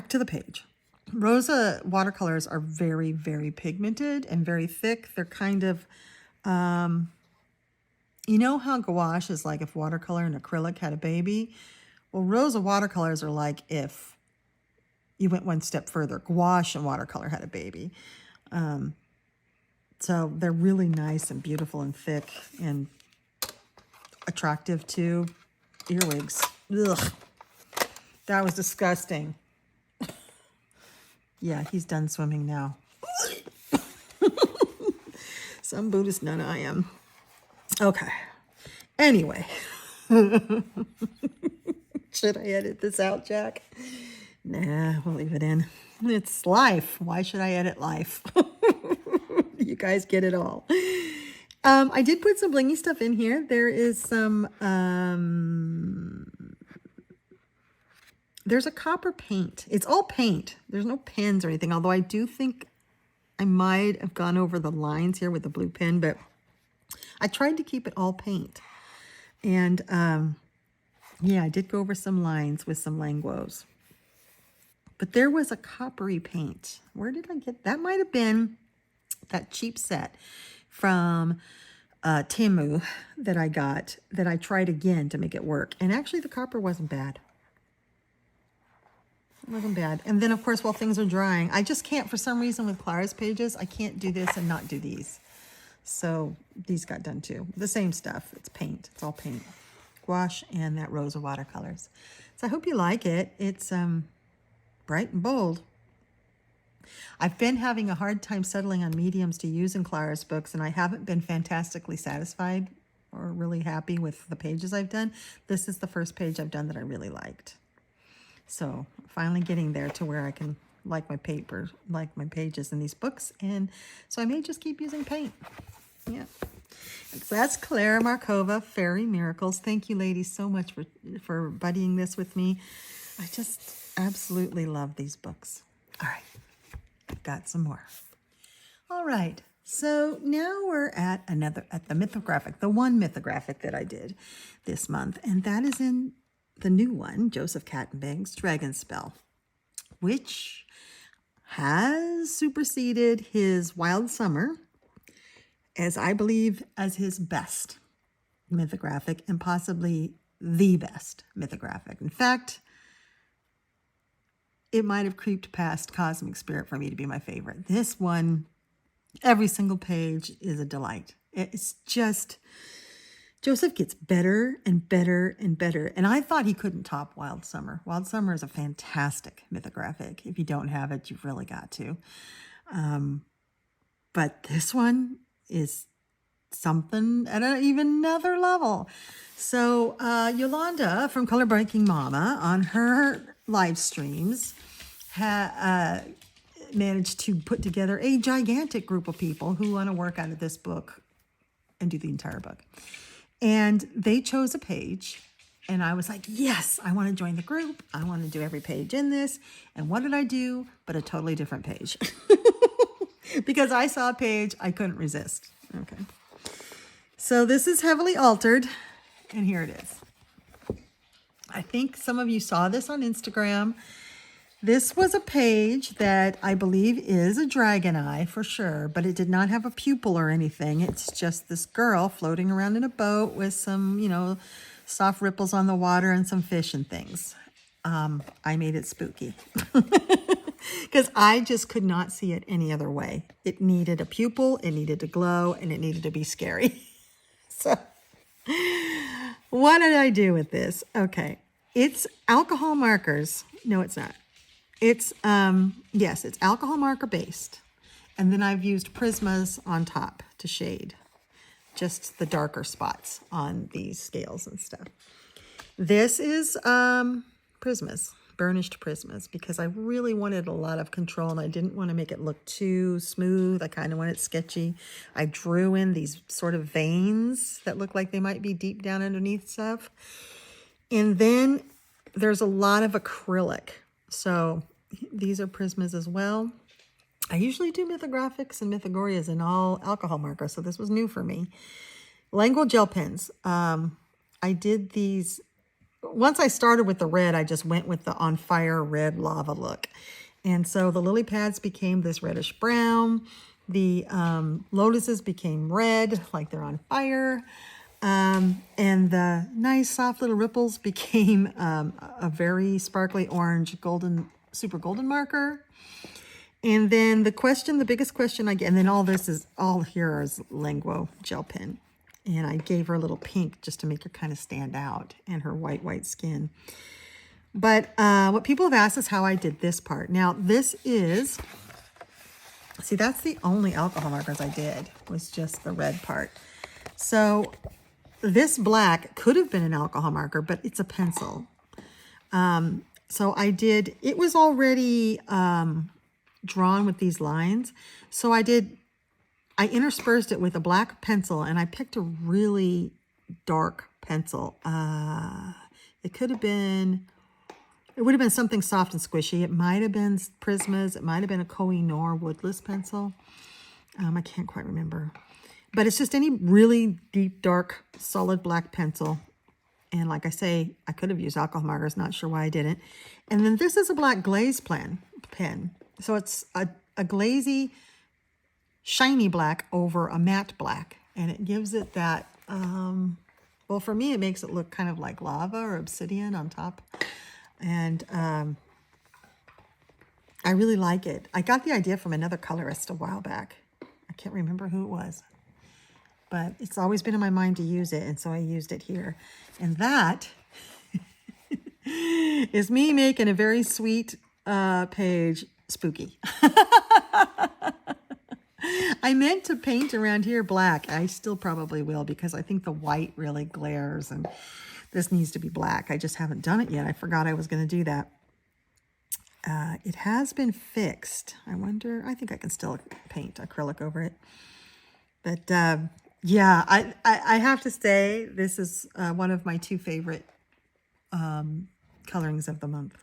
S1: to the page. Rosa watercolors are very, very pigmented and very thick. They're kind of, you know how gouache is like if watercolor and acrylic had a baby? Well, Rosa watercolors are like if you went one step further. Gouache and watercolor had a baby. So they're really nice and beautiful and thick and attractive too. Earwigs. Ugh. That was disgusting. Yeah, he's done swimming now. Some Buddhist nun I am. Okay. Anyway. Should I edit this out, Jack? Nah, we'll leave it in. It's life. Why should I edit life? You guys get it all. I did put some blingy stuff in here. There is some, there's a copper paint. It's all paint. There's no pens or anything, although I do think I might have gone over the lines here with the blue pen, but I tried to keep it all paint. And Yeah, I did go over some lines with some linguos. But there was a coppery paint. Where did I get that? Might have been that cheap set from Temu that I got, that I tried again to make it work. And actually the copper wasn't bad. It wasn't bad. And then of course, while things are drying, I just can't, for some reason with Clara's pages, I can't do this and not do these. So these got done too. The same stuff. It's paint. It's all paint. Gouache and that rose of watercolors. So I hope you like it. It's bright and bold. I've been having a hard time settling on mediums to use in Clara's books, and I haven't been fantastically satisfied or really happy with the pages I've done. This is the first page I've done that I really liked. So finally getting there to where I can like my paper, like my pages in these books. And so I may just keep using paint. Yeah. So that's Clara Markova, Fairy Miracles. Thank you, ladies, so much for buddying this with me. I just absolutely love these books. All right. I've got some more. All right. So now we're at the mythographic, the one mythographic that I did this month. And that is in the new one, Joseph Kattenbang's Dragon Spell, which has superseded his Wild Summer as, I believe, as his best mythographic and possibly the best mythographic. In fact, it might have creeped past Cosmic Spirit for me to be my favorite. This one, every single page is a delight. It's just, Joseph gets better and better and better. And I thought he couldn't top Wild Summer. Wild Summer is a fantastic mythographic. If you don't have it, you've really got to. But this one is something at even another level. So Yolanda from Color Breaking Mama on her live streams managed to put together a gigantic group of people who want to work out of this book and do the entire book. And they chose a page, and I was like, yes, I want to join the group. I want to do every page in this. And what did I do? But a totally different page. Because I saw a page I couldn't resist. Okay. So this is heavily altered, and here it is. I think some of you saw this on Instagram. This was a page that I believe is a dragon eye for sure, but it did not have a pupil or anything. It's just this girl floating around in a boat with some, soft ripples on the water and some fish and things. I made it spooky because I just could not see it any other way. It needed a pupil, it needed to glow, and it needed to be scary. So what did I do with this? Okay. It's alcohol markers. No, it's not. It's, yes, it's alcohol marker based. And then I've used Prismas on top to shade just the darker spots on these scales and stuff. This is Prismas, burnished Prismas, because I really wanted a lot of control and I didn't want to make it look too smooth. I kind of want it sketchy. I drew in these sort of veins that look like they might be deep down underneath stuff. And then there's a lot of acrylic. So these are Prismas as well. I usually do mythographics and mythogorias in all alcohol markers, so this was new for me. Language gel pens. I did these, once I started with the red, I just went with the on fire red lava look. And so the lily pads became this reddish brown. The lotuses became red, like they're on fire. And the nice soft little ripples became a very sparkly orange super golden marker. And then the biggest question I get, and then all here is Languo gel pen. And I gave her a little pink just to make her kind of stand out and her white skin. But what people have asked is how I did this part. Now this is, see, that's the only alcohol markers I did, was just the red part. So this black could have been an alcohol marker, but it's a pencil. So it was already drawn with these lines. So I interspersed it with a black pencil, and I picked a really dark pencil. It would have been something soft and squishy. It might have been Prismas. It might have been a Koh-i-Noor woodless pencil. I can't quite remember. But it's just any really deep, dark, solid black pencil. And like I say, I could have used alcohol markers, not sure why I didn't. And then this is a black glaze pen. So it's a glazy, shiny black over a matte black. And it gives it that, well, for me, it makes it look kind of like lava or obsidian on top. And I really like it. I got the idea from another colorist a while back. I can't remember who it was. But it's always been in my mind to use it, and so I used it here. And that is me making a very sweet page spooky. I meant to paint around here black. I still probably will because I think the white really glares, and this needs to be black. I just haven't done it yet. I forgot I was going to do that. It has been fixed. I wonder, I think I can still paint acrylic over it. But yeah, I have to say this is one of my 2 favorite colorings of the month.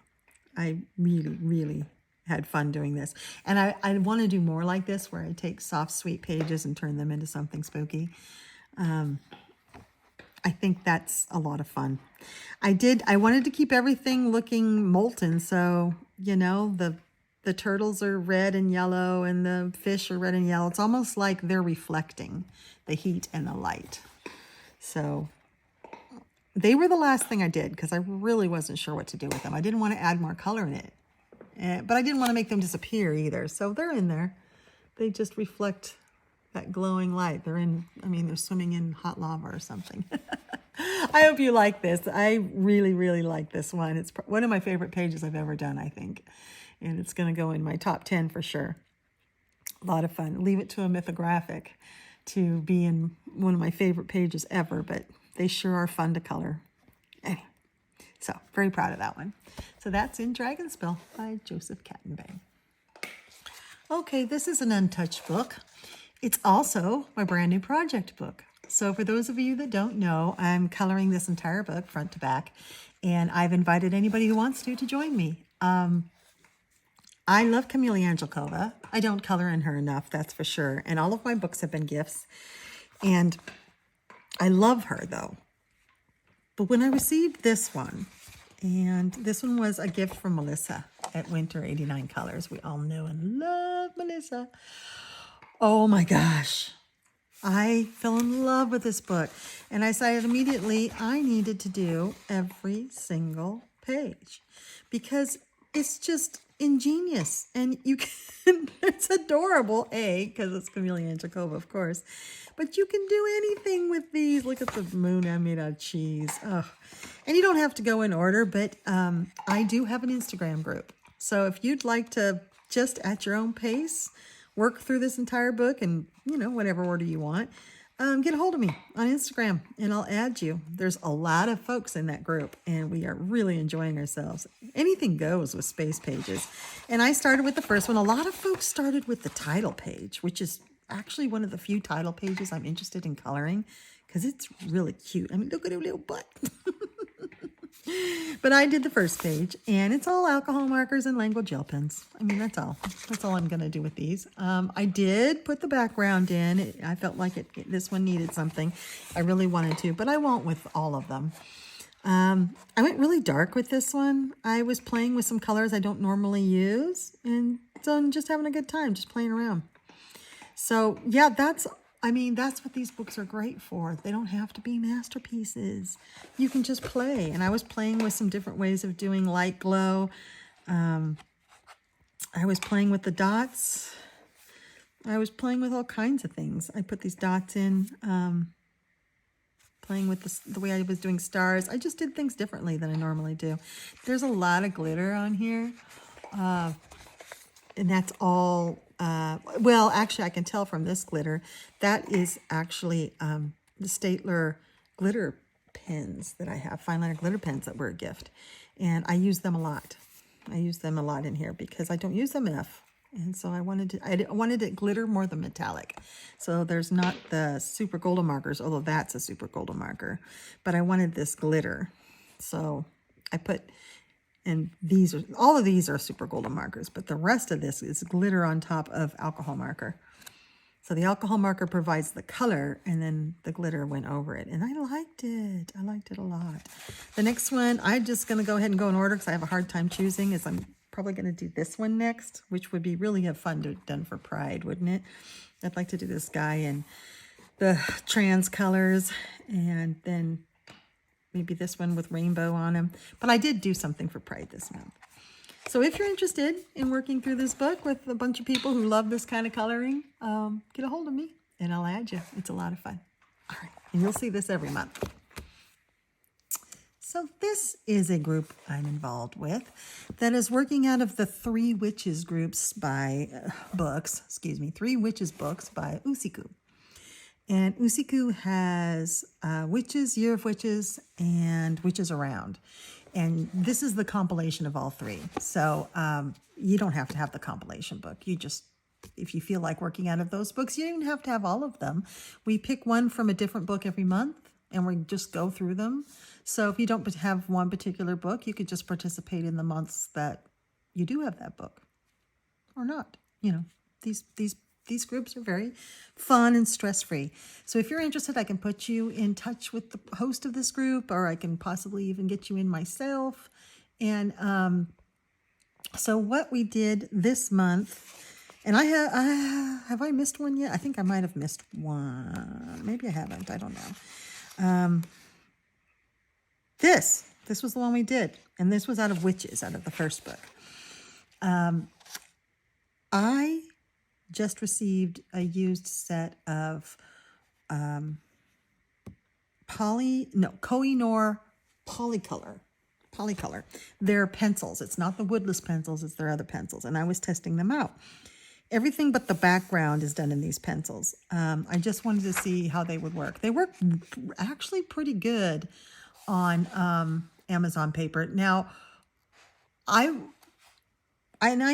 S1: I really, really had fun doing this. And I want to do more like this where I take soft, sweet pages and turn them into something spooky. I think that's a lot of fun. I wanted to keep everything looking molten. So, you know, the turtles are red and yellow and the fish are red and yellow. It's almost like they're reflecting the heat and the light. So they were the last thing I did because I really wasn't sure what to do with them. I didn't want to add more color in it, but I didn't want to make them disappear either. So they're in there. They just reflect that glowing light. They're swimming in hot lava or something. I hope you like this. I really, really like this one. It's one of my favorite pages I've ever done, I think. And it's going to go in my top 10 for sure. A lot of fun. Leave it to a mythographic to be in one of my favorite pages ever, but they sure are fun to color. Anyway, so very proud of that one. So that's in Dragonspill by Joseph Cattenbang. Okay, this is an untouched book. It's also my brand new project book. So for those of you that don't know, I'm coloring this entire book front to back, and I've invited anybody who wants to join me. I love Chameleon Jacob. I don't color in her enough, that's for sure. And all of my books have been gifts. And I love her, though. But when I received this one, and this one was a gift from Melissa at Winter 89 Colors. We all know and love Melissa. Oh, my gosh. I fell in love with this book. And I decided immediately I needed to do every single page. Because it's just ingenious, and you can, it's adorable, because it's Chameleon Jacob, of course, but you can do anything with these. Look at the moon I made out of cheese. Oh, and you don't have to go in order, but I do have an Instagram group. So if you'd like to just at your own pace work through this entire book and, you know, whatever order you want, get a hold of me on Instagram and I'll add you. There's a lot of folks in that group and we are really enjoying ourselves. Anything goes with space pages. And I started with the first one. A lot of folks started with the title page, which is actually one of the few title pages I'm interested in coloring because it's really cute. I mean, look at her little butt. But I did the first page, and it's all alcohol markers and Language gel pens. I mean, that's all. That's all I'm going to do with these. I did put the background in. I felt like this one needed something. I really wanted to, but I won't with all of them. I went really dark with this one. I was playing with some colors I don't normally use, and so I'm just having a good time, just playing around. So, yeah, that's what these books are great for. They don't have to be masterpieces. You can just play. And I was playing with some different ways of doing light glow. I was playing with the dots. I was playing with all kinds of things. I put these dots in, playing with the way I was doing stars. I just did things differently than I normally do. There's a lot of glitter on here. And that's all... well, actually, I can tell from this glitter, that is actually the Staedtler glitter pens that I have, fine liner glitter pens that were a gift. And I use them a lot. I use them a lot in here because I don't use them enough. And so I wanted it glitter more than metallic. So there's not the super golden markers, although that's a super golden marker. But I wanted this glitter. So I put... And all of these are super golden markers, but the rest of this is glitter on top of alcohol marker. So the alcohol marker provides the color, and then the glitter went over it. And I liked it. I liked it a lot. The next one, I'm just going to go ahead and go in order because I have a hard time choosing, is I'm probably going to do this one next, which would be really have fun to done for Pride, wouldn't it? I'd like to do this guy in the trans colors, and then maybe this one with rainbow on him. But I did do something for Pride this month. So if you're interested in working through this book with a bunch of people who love this kind of coloring, get a hold of me and I'll add you. It's a lot of fun. All right, and you'll see this every month. So this is a group I'm involved with that is working out of the Three Witches groups by Three Witches books by Usiku. And Usiku has Witches, Year of Witches, and Witches Around. And this is the compilation of all three. So you don't have to have the compilation book. You just, if you feel like working out of those books, you don't even have to have all of them. We pick one from a different book every month, and we just go through them. So if you don't have one particular book, you could just participate in the months that you do have that book. Or not. You know, these groups are very fun and stress-free. So if you're interested, I can put you in touch with the host of this group, or I can possibly even get you in myself. And so what we did this month, and have I missed one yet? I think I might have missed one. Maybe I haven't. I don't know. This was the one we did, and this was out of Witches, out of the first book. I just received a used set of Koh-i-Noor Polycolor. They're pencils. It's not the woodless pencils, it's their other pencils, and I was testing them out. Everything but the background is done in these pencils. I just wanted to see how they would work. They work actually pretty good on Amazon paper. Now, I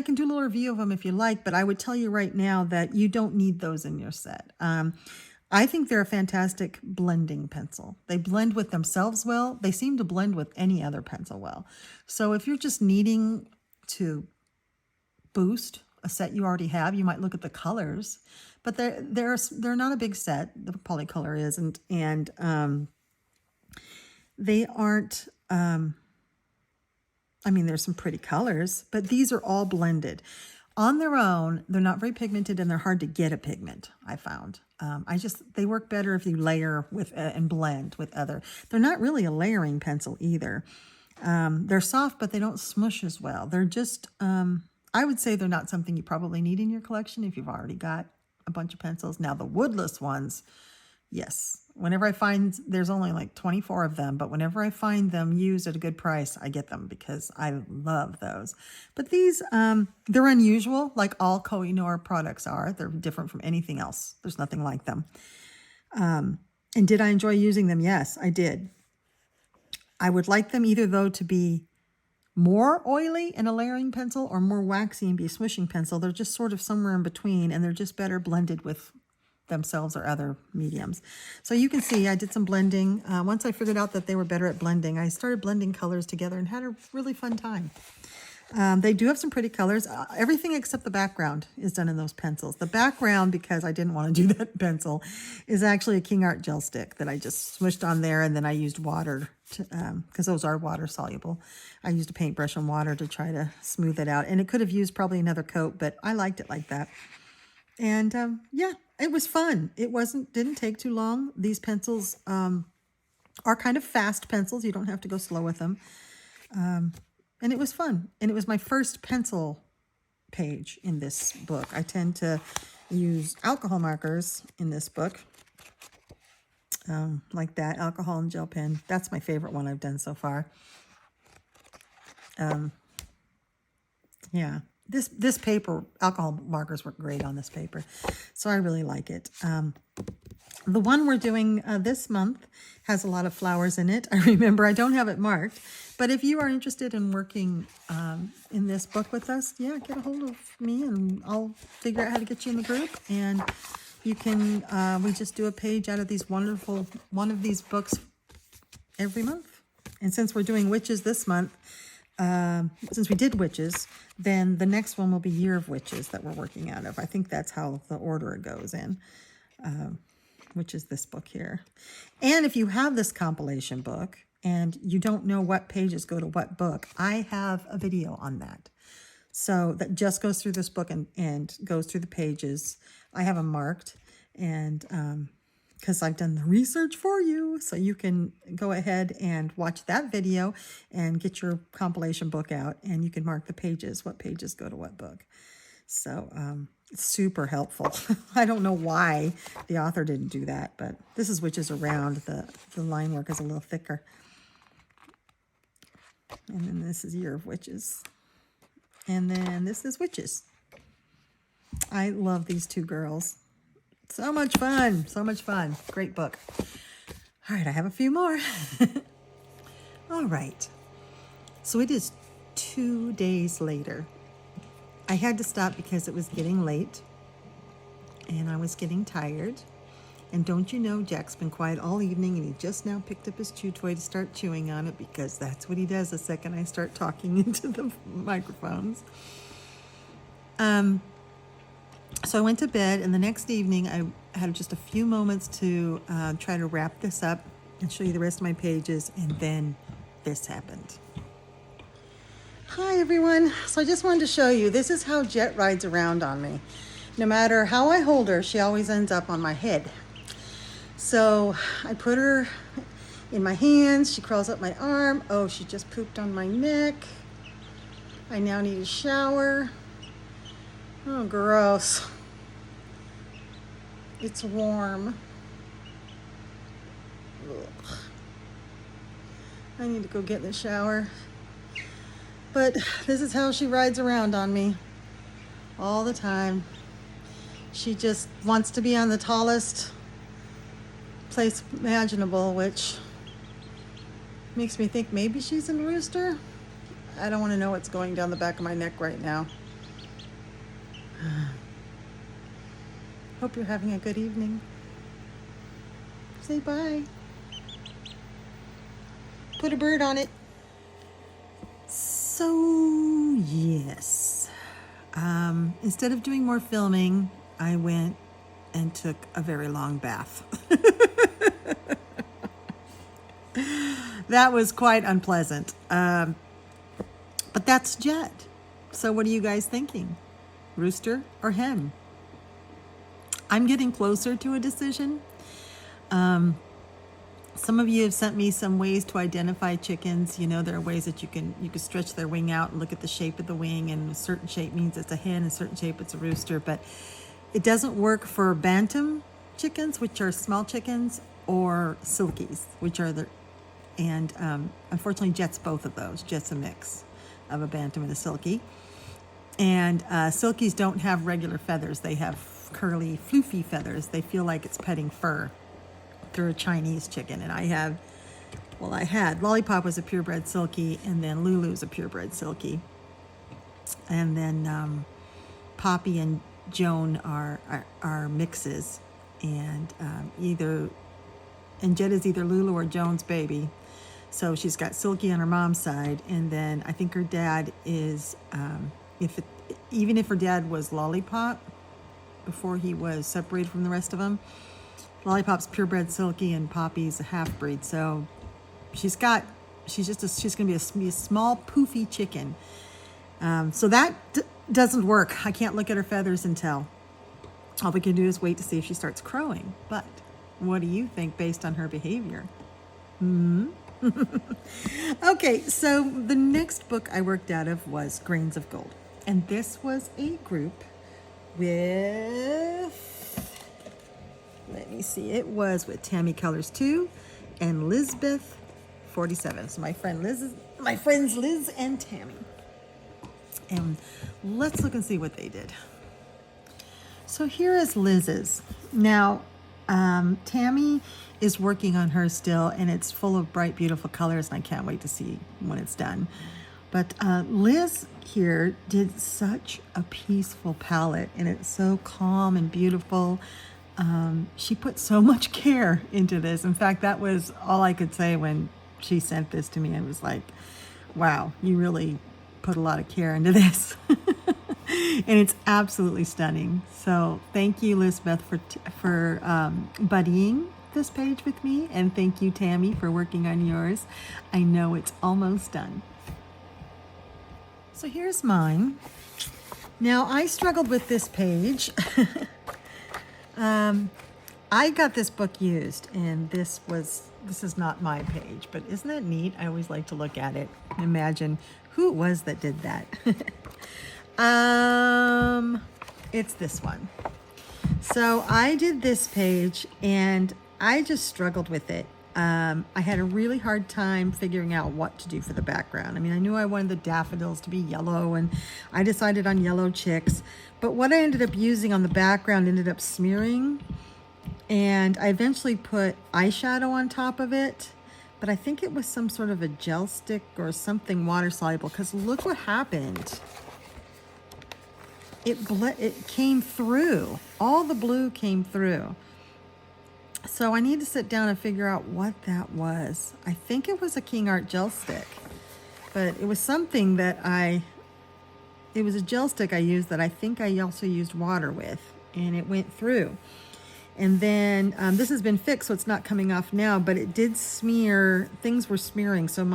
S1: can do a little review of them if you like, but I would tell you right now that you don't need those in your set. I think they're a fantastic blending pencil. They blend with themselves well. They seem to blend with any other pencil well. So if you're just needing to boost a set you already have, you might look at the colors, but they're not a big set. The Polycolor isn't, and they aren't. I mean, there's some pretty colors, but these are all blended. On their own, they're not very pigmented, and they're hard to get a pigment, I found. They work better if you layer with and blend with other. They're not really a layering pencil either. They're soft, but they don't smush as well. They're just, I would say they're not something you probably need in your collection if you've already got a bunch of pencils. Now, the woodless ones, yes. Whenever I find, there's only like 24 of them, but whenever I find them used at a good price, I get them because I love those. But these, they're unusual, like all Koh-i-Noor products are. They're different from anything else. There's nothing like them. And did I enjoy using them? Yes, I did. I would like them either, though, to be more oily in a layering pencil or more waxy and be a smooshing pencil. They're just sort of somewhere in between, and they're just better blended with themselves or other mediums. So you can see I did some blending. Once I figured out that they were better at blending, I started blending colors together and had a really fun time. They do have some pretty colors. Everything except the background is done in those pencils. The background, because I didn't want to do that pencil, is actually a King Art gel stick that I just smushed on there, and then I used water because those are water soluble. I used a paintbrush and water to try to smooth it out, and it could have used probably another coat, but I liked it like that. And yeah, it was fun. It didn't take too long. These pencils are kind of fast pencils. You don't have to go slow with them. And it was fun. And it was my first pencil page in this book. I tend to use alcohol markers in this book. Like that, alcohol and gel pen. That's my favorite one I've done so far. Yeah. This paper, alcohol markers work great on this paper, so I really like it. The one we're doing this month has a lot of flowers in it. I remember I don't have it marked, but if you are interested in working in this book with us, yeah, get a hold of me and I'll figure out how to get you in the group. And you can, we just do a page out of these wonderful, one of these books every month. And since we're doing Witches this month, since we did witches, then the next one will be Year of Witches that we're working out of. I think that's how the order it goes in, which is this book here. And if you have this compilation book and you don't know what pages go to what book, I have a video on that. So that just goes through this book and goes through the pages. I have them marked, and because I've done the research for you, so you can go ahead and watch that video and get your compilation book out, and you can mark the pages, what pages go to what book. So it's super helpful. I don't know why the author didn't do that, but this is Witches Around. The line work is a little thicker. And then this is Year of Witches. And then this is Witches. I love these two girls. So much fun. So much fun. Great book. All right, I have a few more. All right. So it is 2 days later. I had to stop because it was getting late and I was getting tired. And don't you know, Jack's been quiet all evening and he just now picked up his chew toy to start chewing on it, because that's what he does the second I start talking into the microphones. So I went to bed, and the next evening I had just a few moments to try to wrap this up and show you the rest of my pages, and then this happened. Hi everyone. So I just wanted to show you, this is how Jet rides around on me. No matter how I hold her, she always ends up on my head. So I put her in my hands, she crawls up my arm. Oh, she just pooped on my neck. I now need a shower. Oh, gross. It's warm. Ugh. I need to go get in the shower. But this is how she rides around on me all the time. She just wants to be on the tallest place imaginable, which makes me think maybe she's in Rooster. I don't want to know what's going down the back of my neck right now. Hope you're having a good evening. Say bye. Put a bird on it. So, yes. Instead of doing more filming, I went and took a very long bath. That was quite unpleasant. But that's Jet. So what are you guys thinking? Rooster or hen? I'm getting closer to a decision. Some of you have sent me some ways to identify chickens. You know, there are ways that you can stretch their wing out and look at the shape of the wing, and a certain shape means it's a hen, a certain shape it's a rooster. But it doesn't work for bantam chickens, which are small chickens, or silkies, which are unfortunately Jet's both of those. Jet's a mix of a bantam and a silkie. And silkies don't have regular feathers. They have curly, floofy feathers. They feel like it's petting fur. They're a Chinese chicken. And I had Lollipop was a purebred silkie, and then Lulu's a purebred silkie. And then Poppy and Joan are mixes. And Jet is either Lulu or Joan's baby. So she's got Silky on her mom's side. And then I think her dad is... even if her dad was Lollipop before he was separated from the rest of them, Lollipop's purebred silkie and Poppy's a half breed. So she's going to be a small poofy chicken. So that doesn't work. I can't look at her feathers and tell. All we can do is wait to see if she starts crowing. But what do you think based on her behavior? Okay, so the next book I worked out of was Grains of Gold. And this was a group with, let me see, it was with Tammy Colors 2 and Lisbeth 47. So my friends Liz and Tammy. And let's look and see what they did. So here is Liz's. Now, Tammy is working on hers still, and it's full of bright, beautiful colors, and I can't wait to see when it's done. But Liz here did such a peaceful palette, and it's so calm and beautiful. She put so much care into this. In fact, that was all I could say when she sent this to me. I was like, wow, you really put a lot of care into this. And it's absolutely stunning. So thank you, Lisbeth, for buddying this page with me. And thank you, Tammy, for working on yours. I know it's almost done. So here's mine. Now, I struggled with this page. I got this book used, and this is not my page, but isn't that neat? I always like to look at it and imagine who it was that did that. It's this one. So I did this page, and I just struggled with it. I had a really hard time figuring out what to do for the background. I mean, I knew I wanted the daffodils to be yellow, and I decided on yellow chicks. But what I ended up using on the background ended up smearing. And I eventually put eyeshadow on top of it. But I think it was some sort of a gel stick or something water soluble. Because look what happened. It came through. All the blue came through. So I need to sit down and figure out what that was. I think it was a King Art gel stick, but it was something that it was a gel stick I used that I think I also used water with, and it went through. And then this has been fixed, so it's not coming off now, but it did smear, things were smearing. So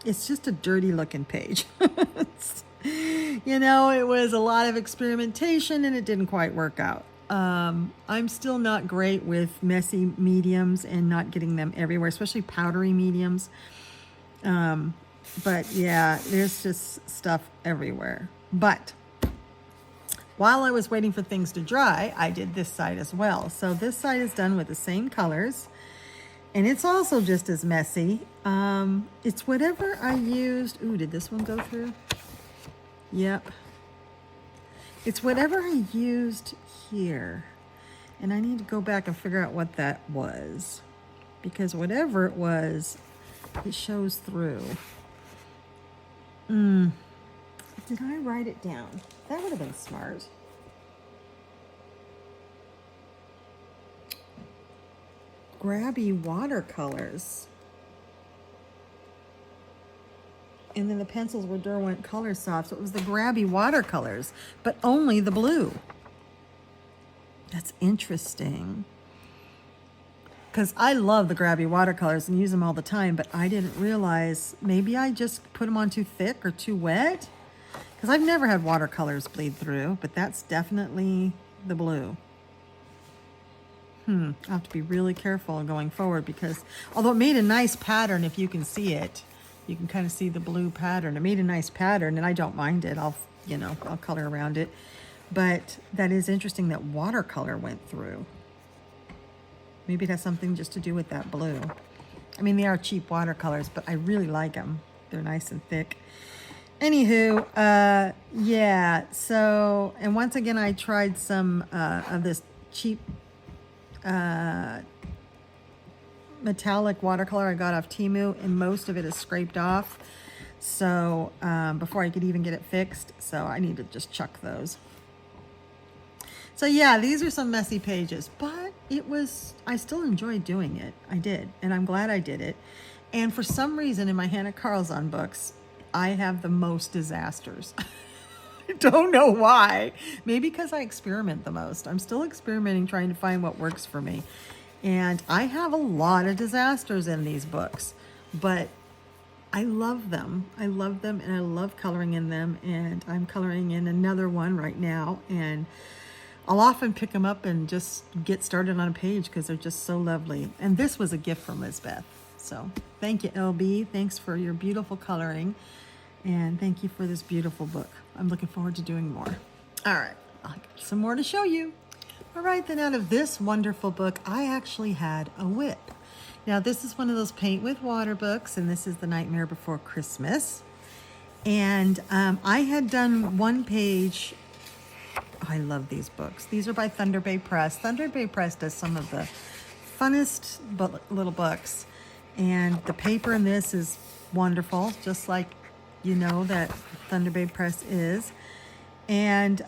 S1: it's just a dirty looking page. You know, it was a lot of experimentation and it didn't quite work out. I'm still not great with messy mediums and not getting them everywhere, especially powdery mediums. But yeah, there's just stuff everywhere. But while I was waiting for things to dry, I did this side as well. So this side is done with the same colors, and it's also just as messy. It's whatever I used. Ooh, did this one go through? Yep. It's whatever I used here. And I need to go back and figure out what that was. Because whatever it was, it shows through. Did I write it down? That would have been smart. Grabby watercolors. And then the pencils were Derwent Color Soft, so it was the Grabby watercolors, but only the blue. That's interesting. Because I love the Grabby watercolors and use them all the time, but I didn't realize maybe I just put them on too thick or too wet. Because I've never had watercolors bleed through, but that's definitely the blue. I'll have to be really careful going forward, because although it made a nice pattern, if you can see it, you can kind of see the blue pattern. It made a nice pattern, and I don't mind it. I'll color around it. But that is interesting that watercolor went through. Maybe it has something just to do with that blue. I mean, they are cheap watercolors, but I really like them. They're nice and thick. Anywho, yeah. So, and once again, I tried some of this cheap metallic watercolor I got off Temu, and most of it is scraped off. So before I could even get it fixed, so I need to just chuck those. So yeah, these are some messy pages, but I still enjoyed doing it. I did, and I'm glad I did it. And for some reason in my Hannah Carlzon books, I have the most disasters. I don't know why. Maybe because I experiment the most. I'm still experimenting, trying to find what works for me. And I have a lot of disasters in these books, but I love them. I love them, and I love coloring in them. And I'm coloring in another one right now, and I'll often pick them up and just get started on a page because they're just so lovely. And this was a gift from Lisbeth. So thank you, LB. Thanks for your beautiful coloring. And thank you for this beautiful book. I'm looking forward to doing more. All right, I'll get some more to show you. All right, then out of this wonderful book, I actually had a whip. Now, this is one of those paint with water books, and this is The Nightmare Before Christmas. And I had done one page. I love these books. These are by Thunder Bay Press. Thunder Bay Press does some of the funnest little books. And the paper in this is wonderful, just like you know that Thunder Bay Press is. And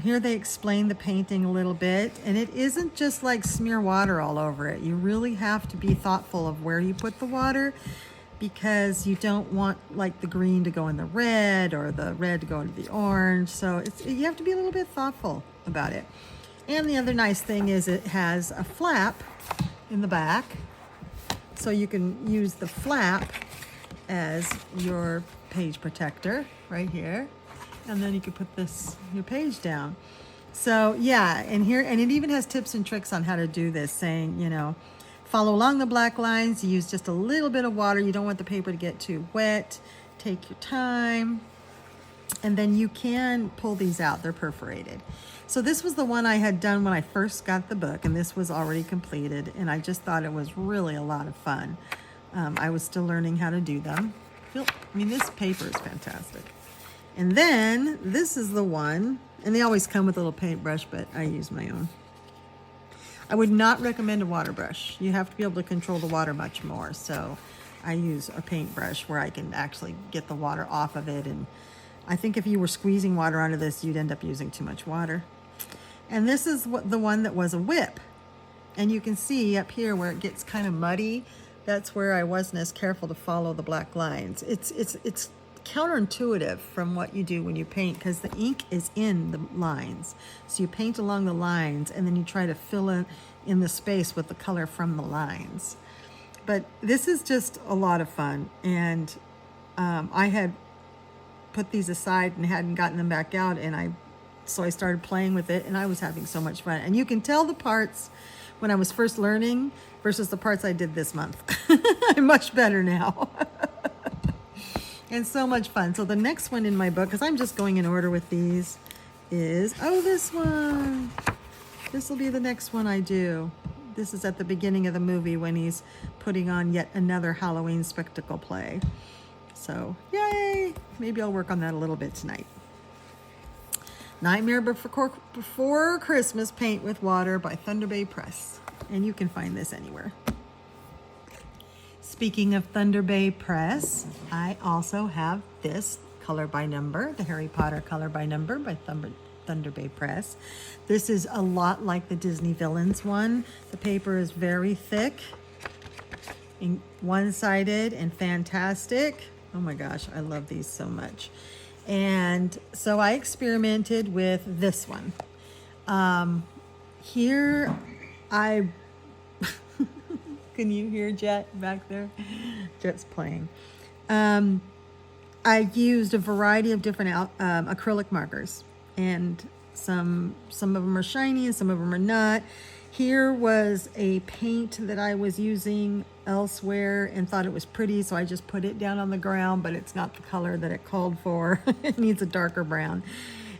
S1: here they explain the painting a little bit. And it isn't just like smear water all over it. You really have to be thoughtful of where you put the water, because you don't want like the green to go in the red or the red to go into the orange. So you have to be a little bit thoughtful about it. And the other nice thing is it has a flap in the back, so you can use the flap as your page protector right here, and then you can put your page down. So yeah, and it even has tips and tricks on how to do this, saying, you know, follow along the black lines, use just a little bit of water, you don't want the paper to get too wet, take your time, and then you can pull these out, they're perforated. So this was the one I had done when I first got the book, and this was already completed, and I just thought it was really a lot of fun. I was still learning how to do them. I mean, this paper is fantastic. And then this is the one, and they always come with a little paintbrush, but I use my own. I would not recommend a water brush. You have to be able to control the water much more. So I use a paintbrush where I can actually get the water off of it. And I think if you were squeezing water onto this, you'd end up using too much water. And this is the one that was a whip. And you can see up here where it gets kind of muddy, that's where I wasn't as careful to follow the black lines. It's counterintuitive from what you do when you paint, because the ink is in the lines. So you paint along the lines and then you try to fill in the space with the color from the lines. But this is just a lot of fun. And I had put these aside and hadn't gotten them back out, and so I started playing with it, and I was having so much fun. And you can tell the parts when I was first learning versus the parts I did this month. I'm much better now. And so much fun. So the next one in my book, because I'm just going in order with these, is, this one. This will be the next one I do. This is at the beginning of the movie when he's putting on yet another Halloween spectacle play. So, yay! Maybe I'll work on that a little bit tonight. Nightmare Before Christmas, Paint with Water by Thunder Bay Press. And you can find this anywhere. Speaking of Thunder Bay Press, I also have this color by number, the Harry Potter color by number by Thunder Bay Press. This is a lot like the Disney Villains one. The paper is very thick, one-sided, and fantastic. Oh my gosh, I love these so much. And so I experimented with this one. Here I can you hear Jet back there? Jet's playing. I used a variety of different acrylic markers, and some of them are shiny and some of them are not. Here was a paint that I was using elsewhere and thought it was pretty, so I just put it down on the ground, but it's not the color that it called for. It needs a darker brown,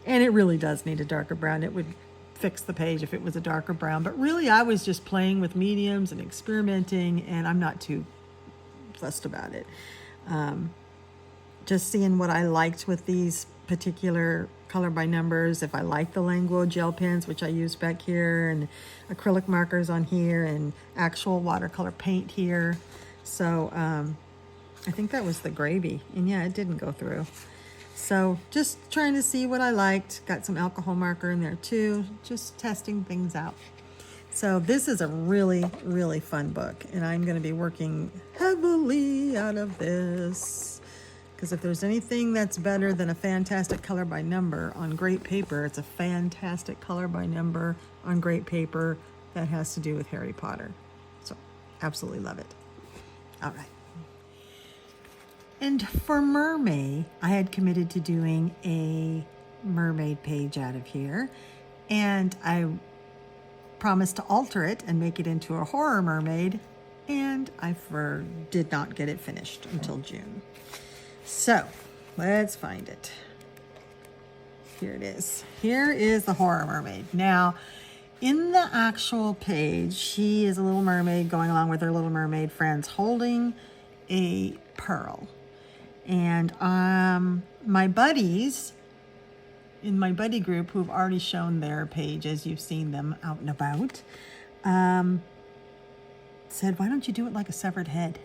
S1: and it really does need a darker brown. It would fix the page if it was a darker brown, but really I was just playing with mediums and experimenting, and I'm not too fussed about it. Just seeing what I liked with these particular color by numbers, if I like the Languo gel pens, which I use back here, and acrylic markers on here, and actual watercolor paint here. So I think that was the gravy, and yeah, it didn't go through. So just trying to see what I liked. Got some alcohol marker in there too, just testing things out. So this is a really, really fun book, and I'm going to be working heavily out of this, because if there's anything that's better than a fantastic color by number on great paper, it's a fantastic color by number on great paper that has to do with Harry Potter. So absolutely love it. All right. And for Mermaid, I had committed to doing a mermaid page out of here, and I promised to alter it and make it into a horror mermaid, and I did not get it finished until June. So let's find it. Here it is. Here is the horror mermaid. Now, in the actual page, she is a little mermaid going along with her little mermaid friends holding a pearl. And my buddies in my buddy group, who've already shown their pages, you've seen them out and about, said, why don't you do it like a severed head?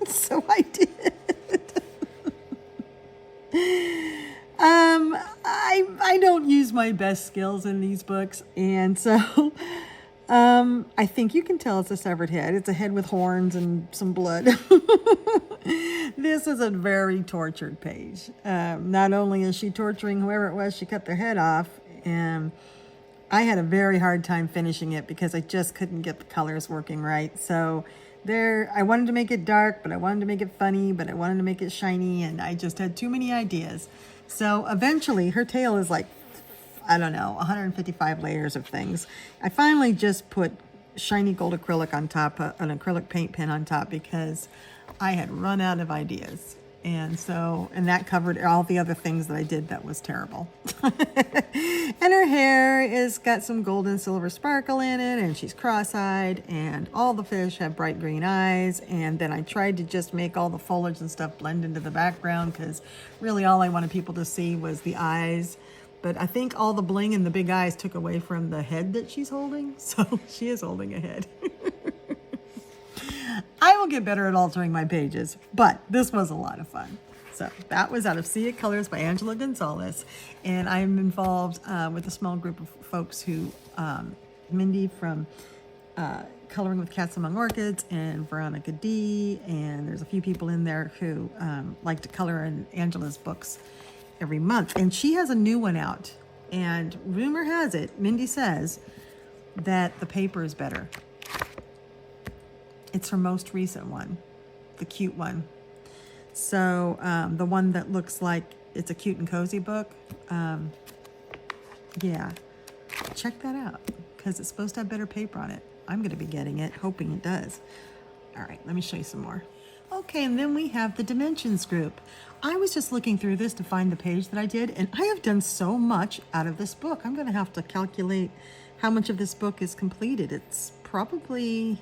S1: So I did. I don't use my best skills in these books, and so I think you can tell it's a severed head. It's a head with horns and some blood. This is a very tortured page. Not only is she torturing whoever it was she cut their head off, and I had a very hard time finishing it because I just couldn't get the colors working right. So I wanted to make it dark, but I wanted to make it funny, but I wanted to make it shiny, and I just had too many ideas. So eventually her tail is like, I don't know, 155 layers of things. I finally just put shiny gold acrylic on top, an acrylic paint pen on top, because I had run out of ideas. And that covered all the other things that I did that was terrible. And her hair is got some gold and silver sparkle in it, and she's cross-eyed, and all the fish have bright green eyes. And then I tried to just make all the foliage and stuff blend into the background, because really all I wanted people to see was the eyes. But I think all the bling and the big eyes took away from the head that she's holding. So she is holding a head. I will get better at altering my pages, but this was a lot of fun. So that was out of Sea of Colors by Angela Gonzalez. And I'm involved with a small group of folks who, Mindy from Coloring with Cats Among Orchids, and Veronica D. And there's a few people in there who like to color in Angela's books every month. And she has a new one out. And rumor has it, Mindy says, that the paper is better. It's her most recent one, the cute one. So the one that looks like it's a cute and cozy book. Yeah, check that out, because it's supposed to have better paper on it. I'm going to be getting it, hoping it does. All right, let me show you some more. Okay, and then we have the Dimensions group. I was just looking through this to find the page that I did, and I have done so much out of this book. I'm going to have to calculate how much of this book is completed. It's probably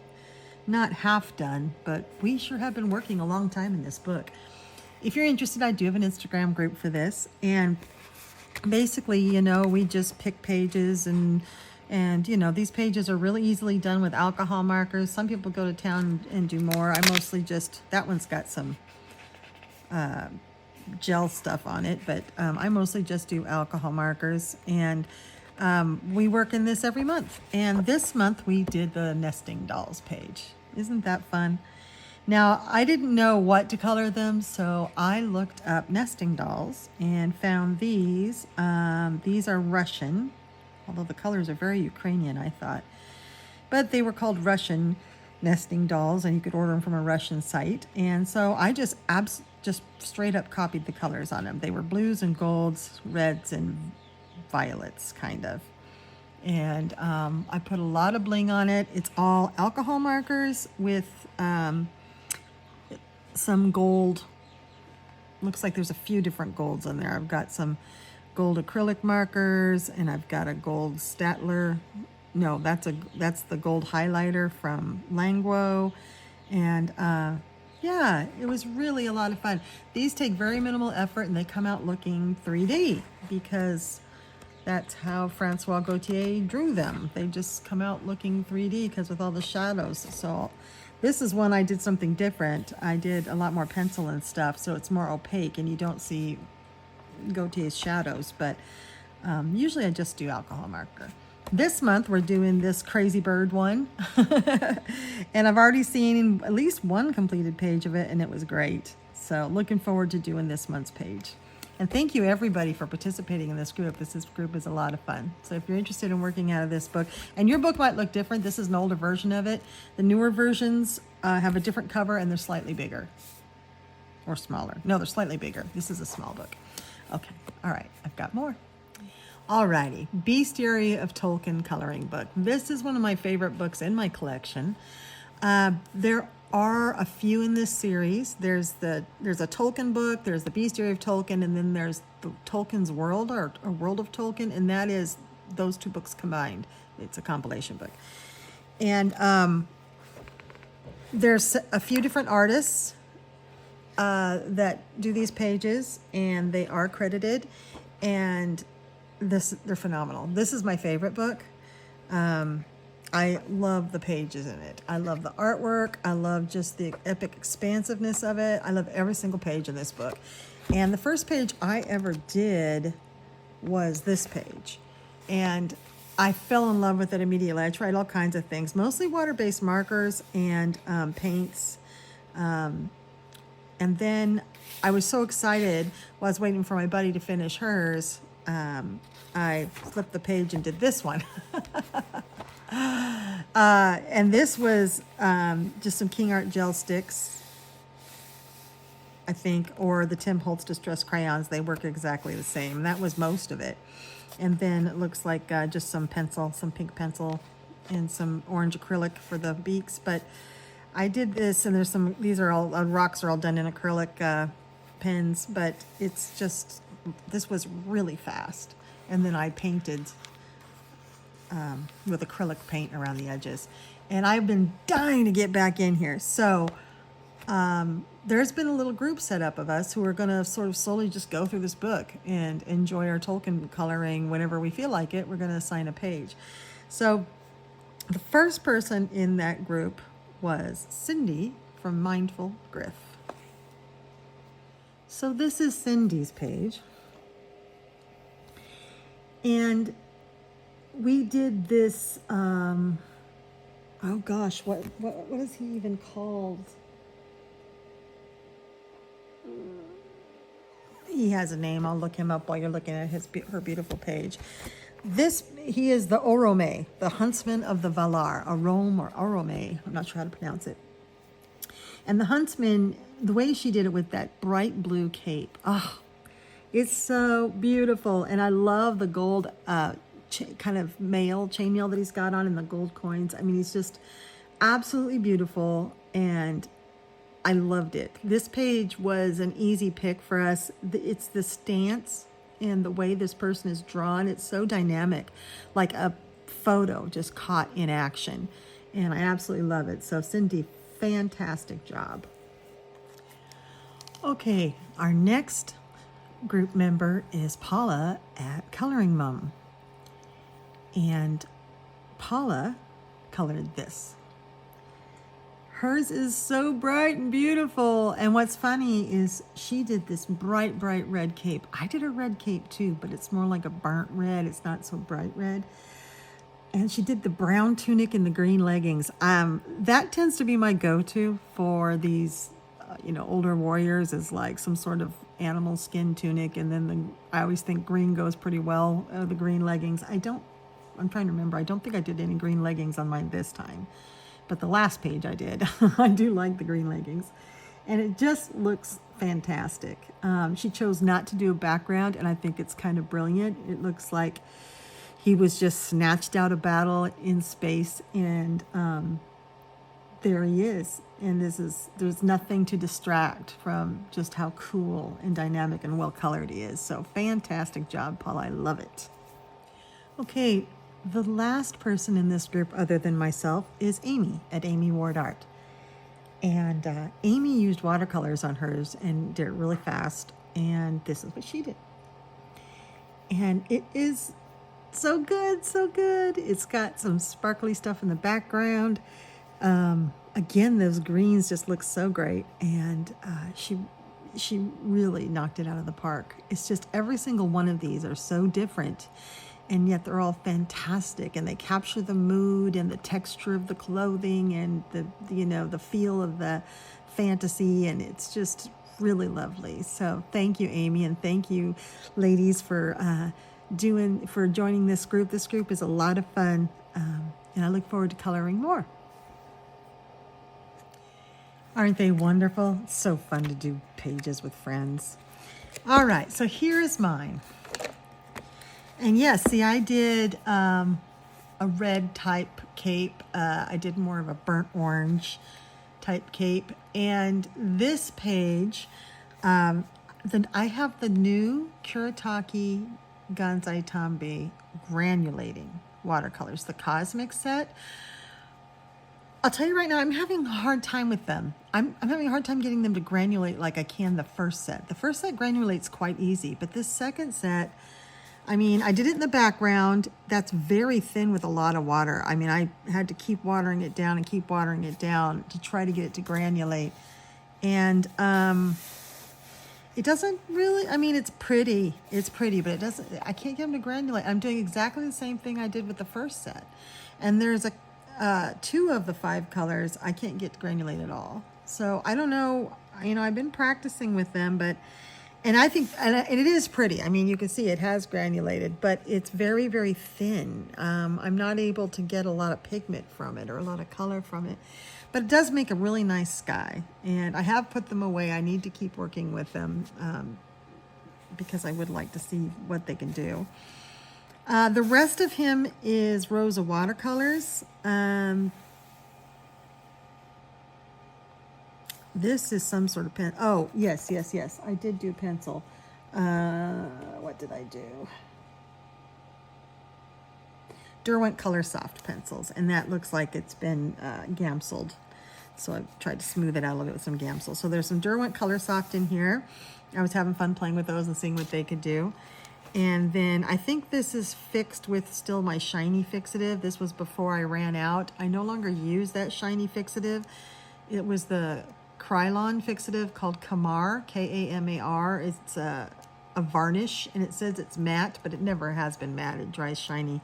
S1: not half done, but we sure have been working a long time in this book. If you're interested, I do have an Instagram group for this, and basically, you know, we just pick pages, and you know, these pages are really easily done with alcohol markers. Some people go to town and do more. I mostly just, that one's got some gel stuff on it, but I mostly just do alcohol markers, and we work in this every month. And this month we did the nesting dolls page. Isn't that fun? Now, I didn't know what to color them, so I looked up nesting dolls and found these. These are Russian, although the colors are very Ukrainian, I thought. But they were called Russian nesting dolls, and you could order them from a Russian site. And so I just straight up copied the colors on them. They were blues and golds, reds and violets, kind of. And I put a lot of bling on it. It's all alcohol markers with some gold. Looks like there's a few different golds in there. I've got some gold acrylic markers, and I've got a gold Statler. No, that's the gold highlighter from Languo. And yeah, it was really a lot of fun. These take very minimal effort, and they come out looking 3D, because that's how Francois Gautier drew them. They just come out looking 3D because with all the shadows. So this is one I did something different. I did a lot more pencil and stuff, so it's more opaque and you don't see Gautier's shadows, but usually I just do alcohol marker. This month we're doing this crazy bird one. And I've already seen at least one completed page of it, and it was great. So looking forward to doing this month's page. And thank you everybody for participating in this group. This group is a lot of fun. So if you're interested in working out of this book, and your book might look different, this is an older version of it. The newer versions have a different cover, and they're slightly bigger or smaller. No, they're slightly bigger. This is a small book. Okay, all right, I've got more. Alrighty, Bestiary of Tolkien coloring book. This is one of my favorite books in my collection. There are a few in this series. There's a Tolkien book, there's the Bestiary of Tolkien, and then there's the Tolkien's World, or a World of Tolkien, and that is those two books combined. It's a compilation book. And there's a few different artists that do these pages, and they are credited, and they're phenomenal. This is my favorite book. I love the pages in it. I love the artwork. I love just the epic expansiveness of it. I love every single page in this book. And the first page I ever did was this page. And I fell in love with it immediately. I tried all kinds of things, mostly water-based markers and paints. And then I was so excited while I was waiting for my buddy to finish hers. I flipped the page and did this one. And this was just some King Art gel sticks, I think, or the Tim Holtz Distress crayons. They work exactly the same. That was most of it. And then it looks like just some pencil, some pink pencil, and some orange acrylic for the beaks. But I did this, and there's some, these are all, rocks are all done in acrylic pens, but it's just, this was really fast. And then I painted with acrylic paint around the edges. And I've been dying to get back in here. So there's been a little group set up of us who are going to sort of slowly just go through this book and enjoy our Tolkien coloring whenever we feel like it. We're going to assign a page. So the first person in that group was Cindy from Mindful Griff. So this is Cindy's page. And we did this, oh gosh, what is he even called? He has a name. I'll look him up while you're looking at her beautiful page. He is the Orome, the huntsman of the Valar, Arome or Orome. I'm not sure how to pronounce it. And the huntsman, the way she did it with that bright blue cape, oh, it's so beautiful. And I love the gold kind of chainmail that he's got on and the gold coins. I mean, he's just absolutely beautiful, and I loved it. This page was an easy pick for us. It's the stance and the way this person is drawn. It's so dynamic, like a photo just caught in action. And I absolutely love it. So Cindy, fantastic job. Okay, our next group member is Paula at Coloring Mum. And Paula colored this. Hers is so bright and beautiful. And what's funny is she did this bright, bright red cape. I did a red cape too, but it's more like a burnt red. It's not so bright red. And she did the brown tunic and the green leggings. That tends to be my go-to for these, older warriors, is like some sort of animal skin tunic. And then I always think green goes pretty well, the green leggings. I'm trying to remember. I don't think I did any green leggings on mine this time. But the last page I did. I do like the green leggings. And it just looks fantastic. She chose not to do a background, and I think it's kind of brilliant. It looks like he was just snatched out of battle in space, and there he is. And there's nothing to distract from just how cool and dynamic and well-colored he is. So fantastic job, Paul. I love it. Okay. The last person in this group, other than myself, is Amy at Amy Ward Art. And Amy used watercolors on hers and did it really fast. And this is what she did. And it is so good, so good. It's got some sparkly stuff in the background. Again, those greens just look so great. And she really knocked it out of the park. It's just every single one of these are so different. And yet they're all fantastic, and they capture the mood and the texture of the clothing and the feel of the fantasy, and it's just really lovely. So thank you, Amy, and thank you, ladies, for joining this group. This group is a lot of fun, and I look forward to coloring more. Aren't they wonderful? It's so fun to do pages with friends. All right, so here is mine. And yes, see, I did a red type cape. I did more of a burnt orange type cape. And this page, I have the new Kuretake Gansai Tambi granulating watercolors, the Cosmic set. I'll tell you right now, I'm having a hard time with them. I'm having a hard time getting them to granulate like I can the first set. The first set granulates quite easy, but this second set, I mean, I did it in the background. That's very thin with a lot of water. I mean, I had to keep watering it down and keep watering it down to try to get it to granulate. And it doesn't really, I mean, it's pretty, but it doesn't, I can't get them to granulate. I'm doing exactly the same thing I did with the first set. And there's 2 of the 5 colors I can't get to granulate at all. So I don't know, you know, I've been practicing with them, but, and I think, and it is pretty. I mean, you can see it has granulated, but it's very, very thin. I'm not able to get a lot of pigment from it or a lot of color from it. But it does make a really nice sky, and I have put them away. I need to keep working with them because I would like to see what they can do. The rest of him is Rosa watercolors. This is some sort of pen. Oh, yes. I did do pencil. What did I do? Derwent Color Soft pencils, and that looks like it's been gamseled. So I've tried to smooth it out a little bit with some Gamsel. So there's some Derwent Color Soft in here. I was having fun playing with those and seeing what they could do. And then I think this is fixed with still my shiny fixative. This was before I ran out. I no longer use that shiny fixative. It was the Krylon fixative called Kamar, K-A-M-A-R. It's a varnish, and it says it's matte, but it never has been matte. It dries shiny.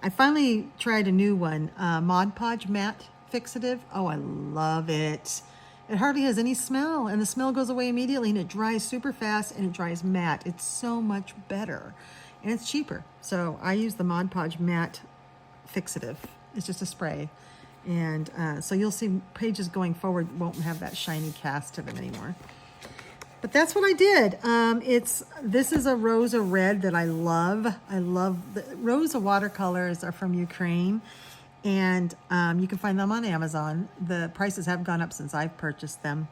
S1: I finally tried a new one, Mod Podge matte fixative. Oh, I love it. It hardly has any smell, and the smell goes away immediately, and it dries super fast, and it dries matte. It's so much better, and it's cheaper. So I use the Mod Podge matte fixative. It's just a spray, and so you'll see pages going forward won't have that shiny cast to them anymore. But that's what I did. This is a Rosa red that I love. The Rosa watercolors are from Ukraine. And you can find them on Amazon. The prices have gone up since I've purchased them.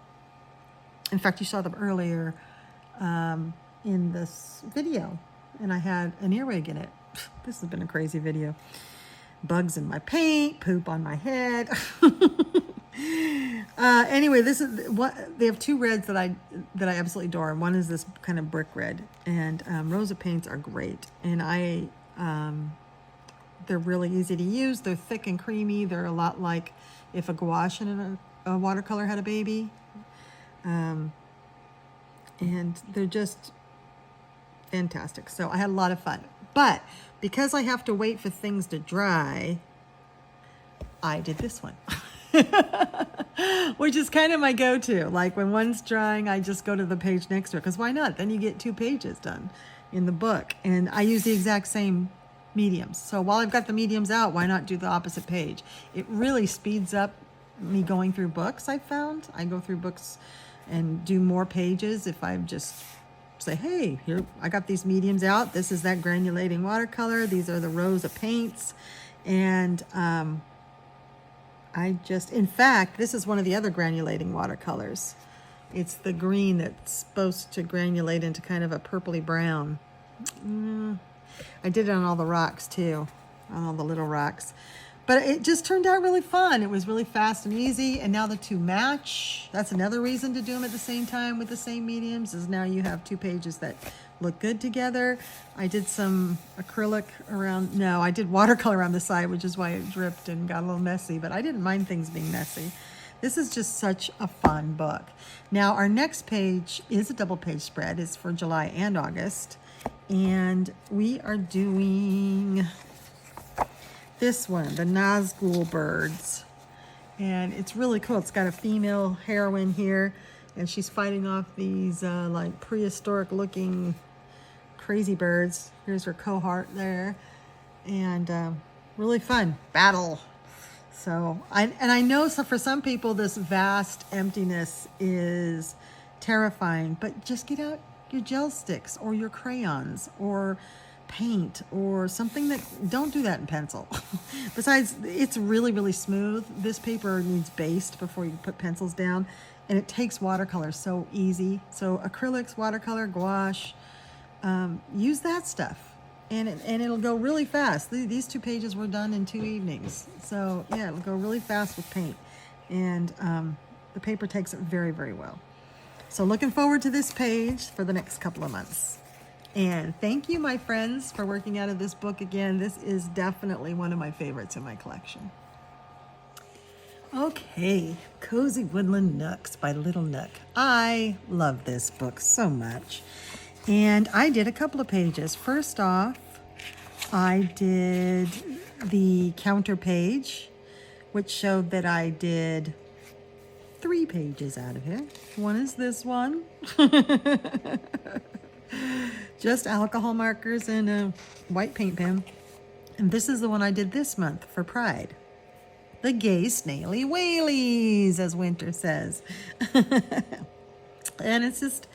S1: In fact, you saw them earlier in this video, and I had an earwig in it. This has been a crazy video. Bugs in my paint, poop on my head. Anyway, this is what they have. 2 reds that I absolutely adore, and one is this kind of brick red. And Rosa paints are great, and they're really easy to use. They're thick and creamy. They're a lot like if a gouache and a watercolor had a baby. And they're just fantastic. So I had a lot of fun. But because I have to wait for things to dry, I did this one. Which is kind of my go-to. Like when one's drying, I just go to the page next to it. Because why not? Then you get 2 pages done in the book. And I use the exact same mediums. So while I've got the mediums out, why not do the opposite page? It really speeds up me going through books, I've found. I go through books and do more pages if I just say, hey, here, I got these mediums out. This is that granulating watercolor. These are the Rosa paints. And in fact, this is one of the other granulating watercolors. It's the green that's supposed to granulate into kind of a purpley brown. I did it on all the rocks too, on all the little rocks. But it just turned out really fun. It was really fast and easy, and now the 2 match. That's another reason to do them at the same time with the same mediums, is now you have 2 pages that look good together. I did some acrylic around, no, I did watercolor around the side, which is why it dripped and got a little messy, but I didn't mind things being messy. This is just such a fun book. Now, our next page is a double page spread. It's for July and August. And we are doing this one, the Nazgul birds. And it's really cool. It's got a female heroine here, and she's fighting off these like prehistoric looking crazy birds. Here's her cohort there. And really fun battle. So I know for some people this vast emptiness is terrifying, but just get out your gel sticks or your crayons or paint or something that, don't do that in pencil. Besides, it's really, really smooth. This paper needs based before you put pencils down, and it takes watercolor so easy. So acrylics, watercolor, gouache, use that stuff. And it'll go really fast. These 2 pages were done in 2 evenings. So yeah, it'll go really fast with paint. And the paper takes it very, very well. So looking forward to this page for the next couple of months. And thank you, my friends, for working out of this book again. This is definitely one of my favorites in my collection. Okay, Cozy Woodland Nooks by Little Nook. I love this book so much. And I did a couple of pages. First off, I did the counter page, which showed that I did 3 pages out of it. One is this one. Just alcohol markers and a white paint pen. And this is the one I did this month for Pride. The gay snaily whaleys, as Winter says. And it's just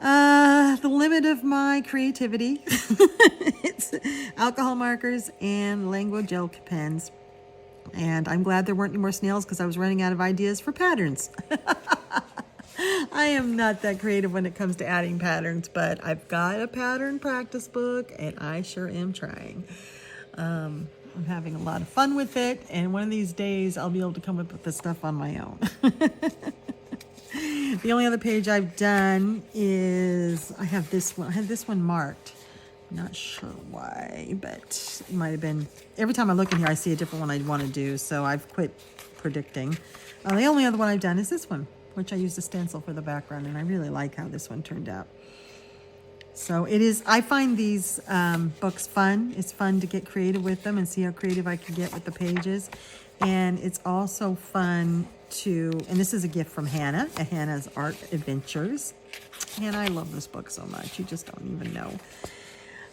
S1: the limit of my creativity. It's alcohol markers and language gel pens. And I'm glad there weren't any more snails because I was running out of ideas for patterns. I am not that creative when it comes to adding patterns, but I've got a pattern practice book and I sure am trying. I'm having a lot of fun with it, and one of these days I'll be able to come up with this stuff on my own. The only other page I've done is I have this one. I had this one marked. Not sure why, but it might have been. Every time I look in here, I see a different one I'd want to do, so I've quit predicting. The only other one I've done is this one, which I used a stencil for the background, and I really like how this one turned out. So it is, I find these books fun. It's fun to get creative with them and see how creative I can get with the pages. And it's also fun to, and this is a gift from Hannah, at Hannah's Art Adventures. And I love this book so much, you just don't even know.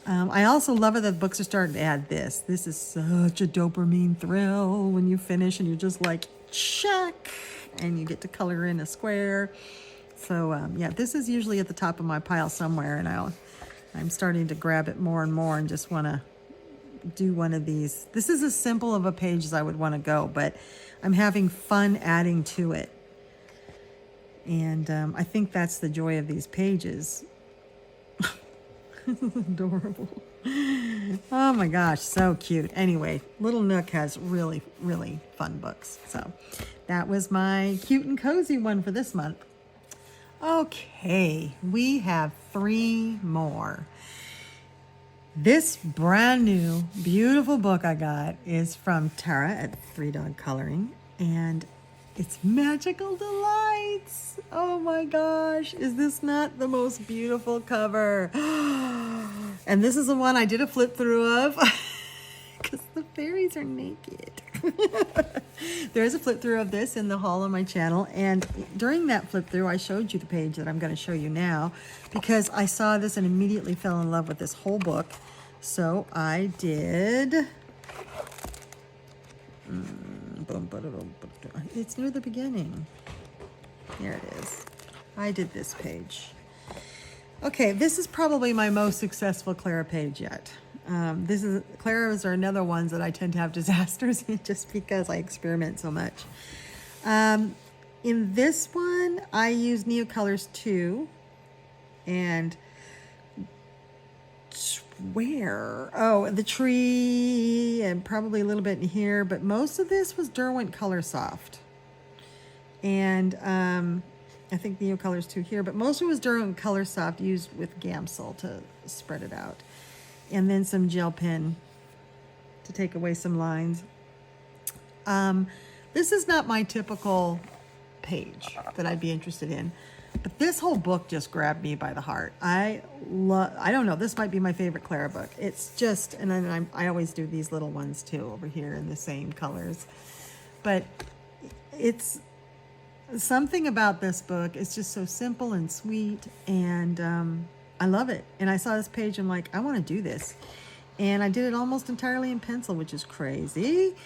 S1: I also love it that books are starting to add this. This is such a dopamine thrill when you finish and you're just like, check, and you get to color in a square. So yeah, this is usually at the top of my pile somewhere, and I'm starting to grab it more and more and just want to do one of these. This is as simple of a page as I would want to go, but I'm having fun adding to it. And I think that's the joy of these pages. Adorable. Oh my gosh, so cute. Anyway, Little Nook has really, really fun books. So that was my cute and cozy one for this month. Okay, we have 3 more. This brand new, beautiful book I got is from Tara at 3 Dog Coloring, and it's Magical Delights. Oh my gosh, is this not the most beautiful cover? And this is the one I did a flip through of because the fairies are naked. There's a flip through of this in the haul on my channel, and during that flip through I showed you the page that I'm going to show you now because I saw this and immediately fell in love with this whole book. So I did it's near the beginning. There it is. I did this page. Okay, this is probably my most successful Clara page yet. Clara's are another ones that I tend to have disasters in just because I experiment so much. In this one, I used Neocolors 2 and where? Oh, the tree and probably a little bit in here, but most of this was Derwent Color Soft. And I think Neocolors 2 here, but most of it was Derwent Color Soft used with Gamsol to spread it out. And then some gel pen to take away some lines. This is not my typical page that I'd be interested in, but this whole book just grabbed me by the heart. I don't know, this might be my favorite Clara book. It's just, and then I always do these little ones too over here in the same colors. But it's something about this book. It's just so simple and sweet, and I love it. And I saw this page and I'm like, I want to do this. And I did it almost entirely in pencil, which is crazy.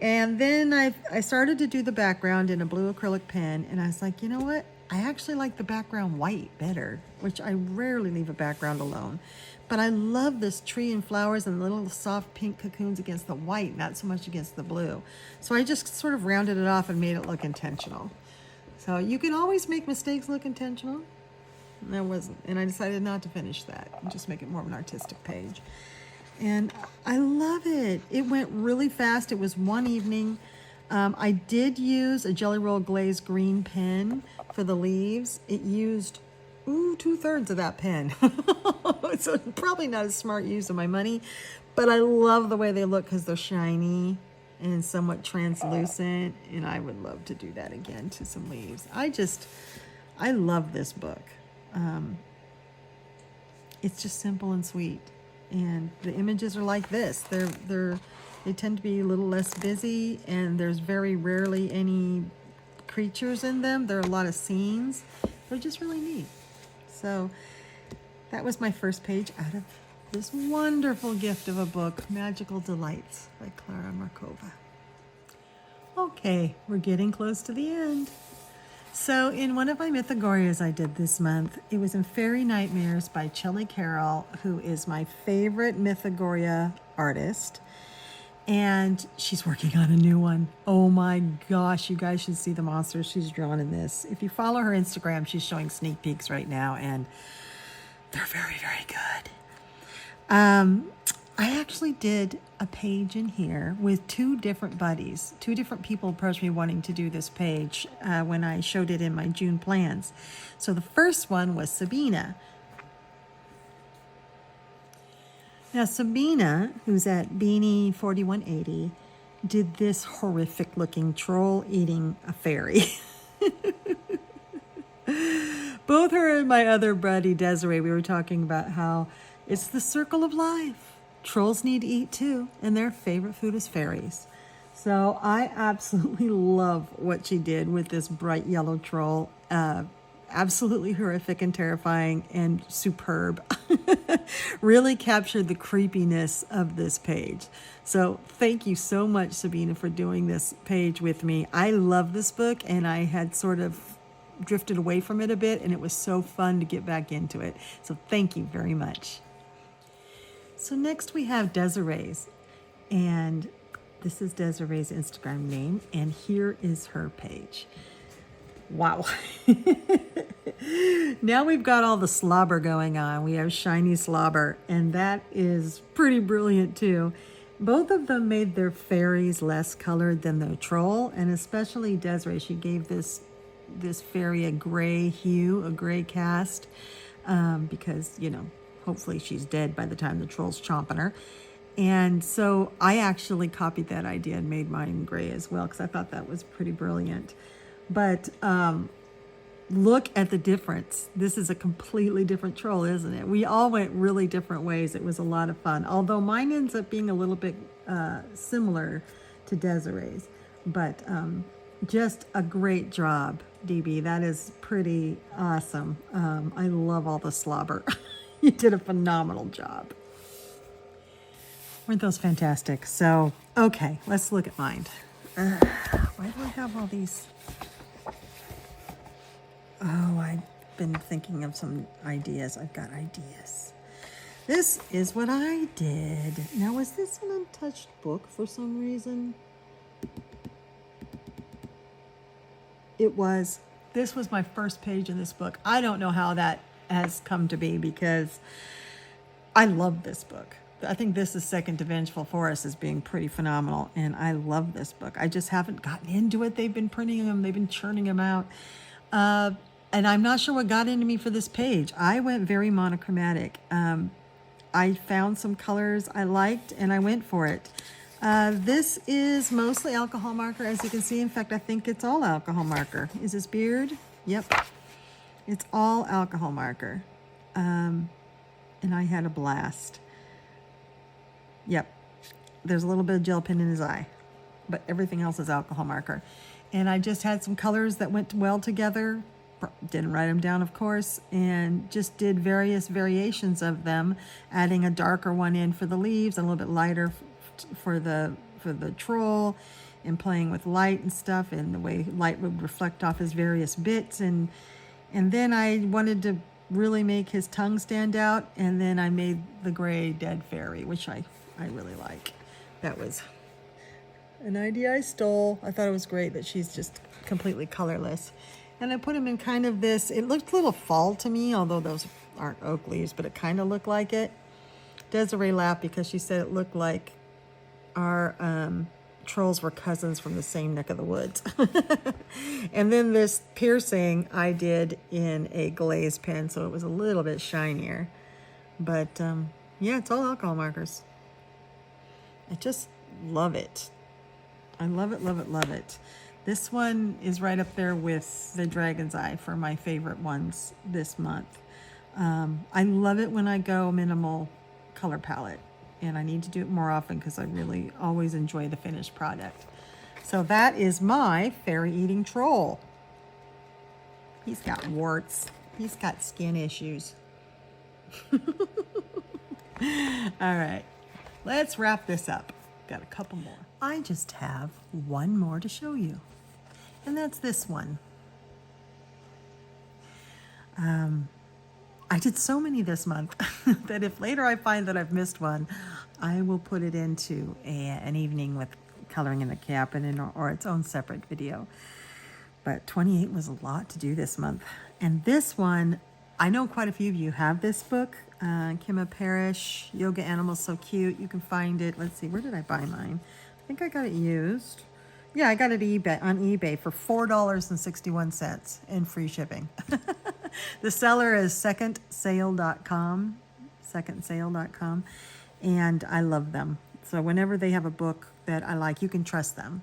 S1: And then I started to do the background in a blue acrylic pen, and I was like, you know what? I actually like the background white better, which I rarely leave a background alone. But I love this tree and flowers and little soft pink cocoons against the white, not so much against the blue. So I just sort of rounded it off and made it look intentional. So you can always make mistakes look intentional. And I wasn't, and I decided not to finish that and just make it more of an artistic page. And I love it. It went really fast. It was one evening. I did use a Jelly Roll Glaze green pen for the leaves. It used 2/3 of that pen. So probably not a smart use of my money, but I love the way they look because they're shiny and somewhat translucent, and I would love to do that again to some leaves. I love this book. It's just simple and sweet, and the images are like this. They tend to be a little less busy, and there's very rarely any creatures in them. There are a lot of scenes. They're just really neat. So that was my first page out of this wonderful gift of a book, Magical Delights by Clara Markova. Okay, we're getting close to the end. So in one of my Mythagorias I did this month, it was in Fairy Nightmares by Shelley Carroll, who is my favorite Mythagoria artist. And she's working on a new one. Oh my gosh, you guys should see the monsters she's drawn in this. If you follow her Instagram, she's showing sneak peeks right now, and they're very, very good. I actually did a page in here with two different buddies. Two different people approached me wanting to do this page when I showed it in my June plans. So the first one was Sabina. Now Sabina, who's at Beanie 4180, did this horrific looking troll eating a fairy. Both her and my other buddy Desiree, we were talking about how it's the circle of life. Trolls need to eat too, and their favorite food is fairies. So I absolutely love what she did with this bright yellow troll. Absolutely horrific and terrifying and superb. Really captured the creepiness of this page. So thank you so much, Sabina, for doing this page with me. I love this book, and I had sort of drifted away from it a bit, and it was so fun to get back into it. So thank you very much. So next we have Desiree's, and this is Desiree's Instagram name, and here is her page. Wow. Now we've got all the slobber going on. We have shiny slobber, and that is pretty brilliant too. Both of them made their fairies less colored than their troll, and especially Desiree, she gave this fairy a gray hue, a gray cast, because, you know, hopefully she's dead by the time the troll's chomping her. And so I actually copied that idea and made mine gray as well, because I thought that was pretty brilliant. But look at the difference. This is a completely different troll, isn't it? We all went really different ways. It was a lot of fun. Although mine ends up being a little bit similar to Desiree's. But just a great job, DB. That is pretty awesome. I love all the slobber. You did a phenomenal job. Weren't those fantastic? So, okay, let's look at mine. Why do I have all these? Oh, I've been thinking of some ideas. I've got ideas. This is what I did. Now, was this an untouched book for some reason? It was. This was my first page in this book. I don't know how that has come to be, because I love this book. I think this is second to Vengeful Forest as being pretty phenomenal, and I love this book. I just haven't gotten into it. They've been printing them. They've been churning them out. And I'm not sure what got into me for this page. I went very monochromatic. I found some colors I liked, and I went for it. This is mostly alcohol marker, as you can see. In fact, I think it's all alcohol marker. Is this beard? Yep. It's all alcohol marker. And I had a blast. Yep. There's a little bit of gel pen in his eye, but everything else is alcohol marker. And I just had some colors that went well together. Didn't write them down, of course, and just did various variations of them, adding a darker one in for the leaves, a little bit lighter for the troll, and playing with light and stuff, and the way light would reflect off his various bits. And then I wanted to really make his tongue stand out, and then I made the gray dead fairy, which I really like. That was an idea I stole. I thought it was great that she's just completely colorless. And I put him in kind of this, it looked a little fall to me, although those aren't oak leaves, but it kind of looked like it. Desiree laughed because she said it looked like our trolls were cousins from the same neck of the woods. And then this piercing I did in a glaze pen, so it was a little bit shinier. But yeah, it's all alcohol markers. I just love it. I love it, love it, love it. This one is right up there with the Dragon's Eye for my favorite ones this month. I love it when I go minimal color palette, and I need to do it more often because I really always enjoy the finished product. So that is my fairy eating troll. He's got warts. He's got skin issues. All right, let's wrap this up. Got a couple more. I just have one more to show you, and that's this one. I did so many this month that if later I find that I've missed one, I will put it into an evening with coloring in the cabin or its own separate video. But 28 was a lot to do this month. And this one, I know quite a few of you have this book, Kimma Parrish, Yoga Animals So Cute. You can find it. Let's see, where did I buy mine? I think I got it used. Yeah, I got it on eBay for $4.61 and free shipping. The seller is secondsale.com, and I love them. So whenever they have a book that I like, you can trust them.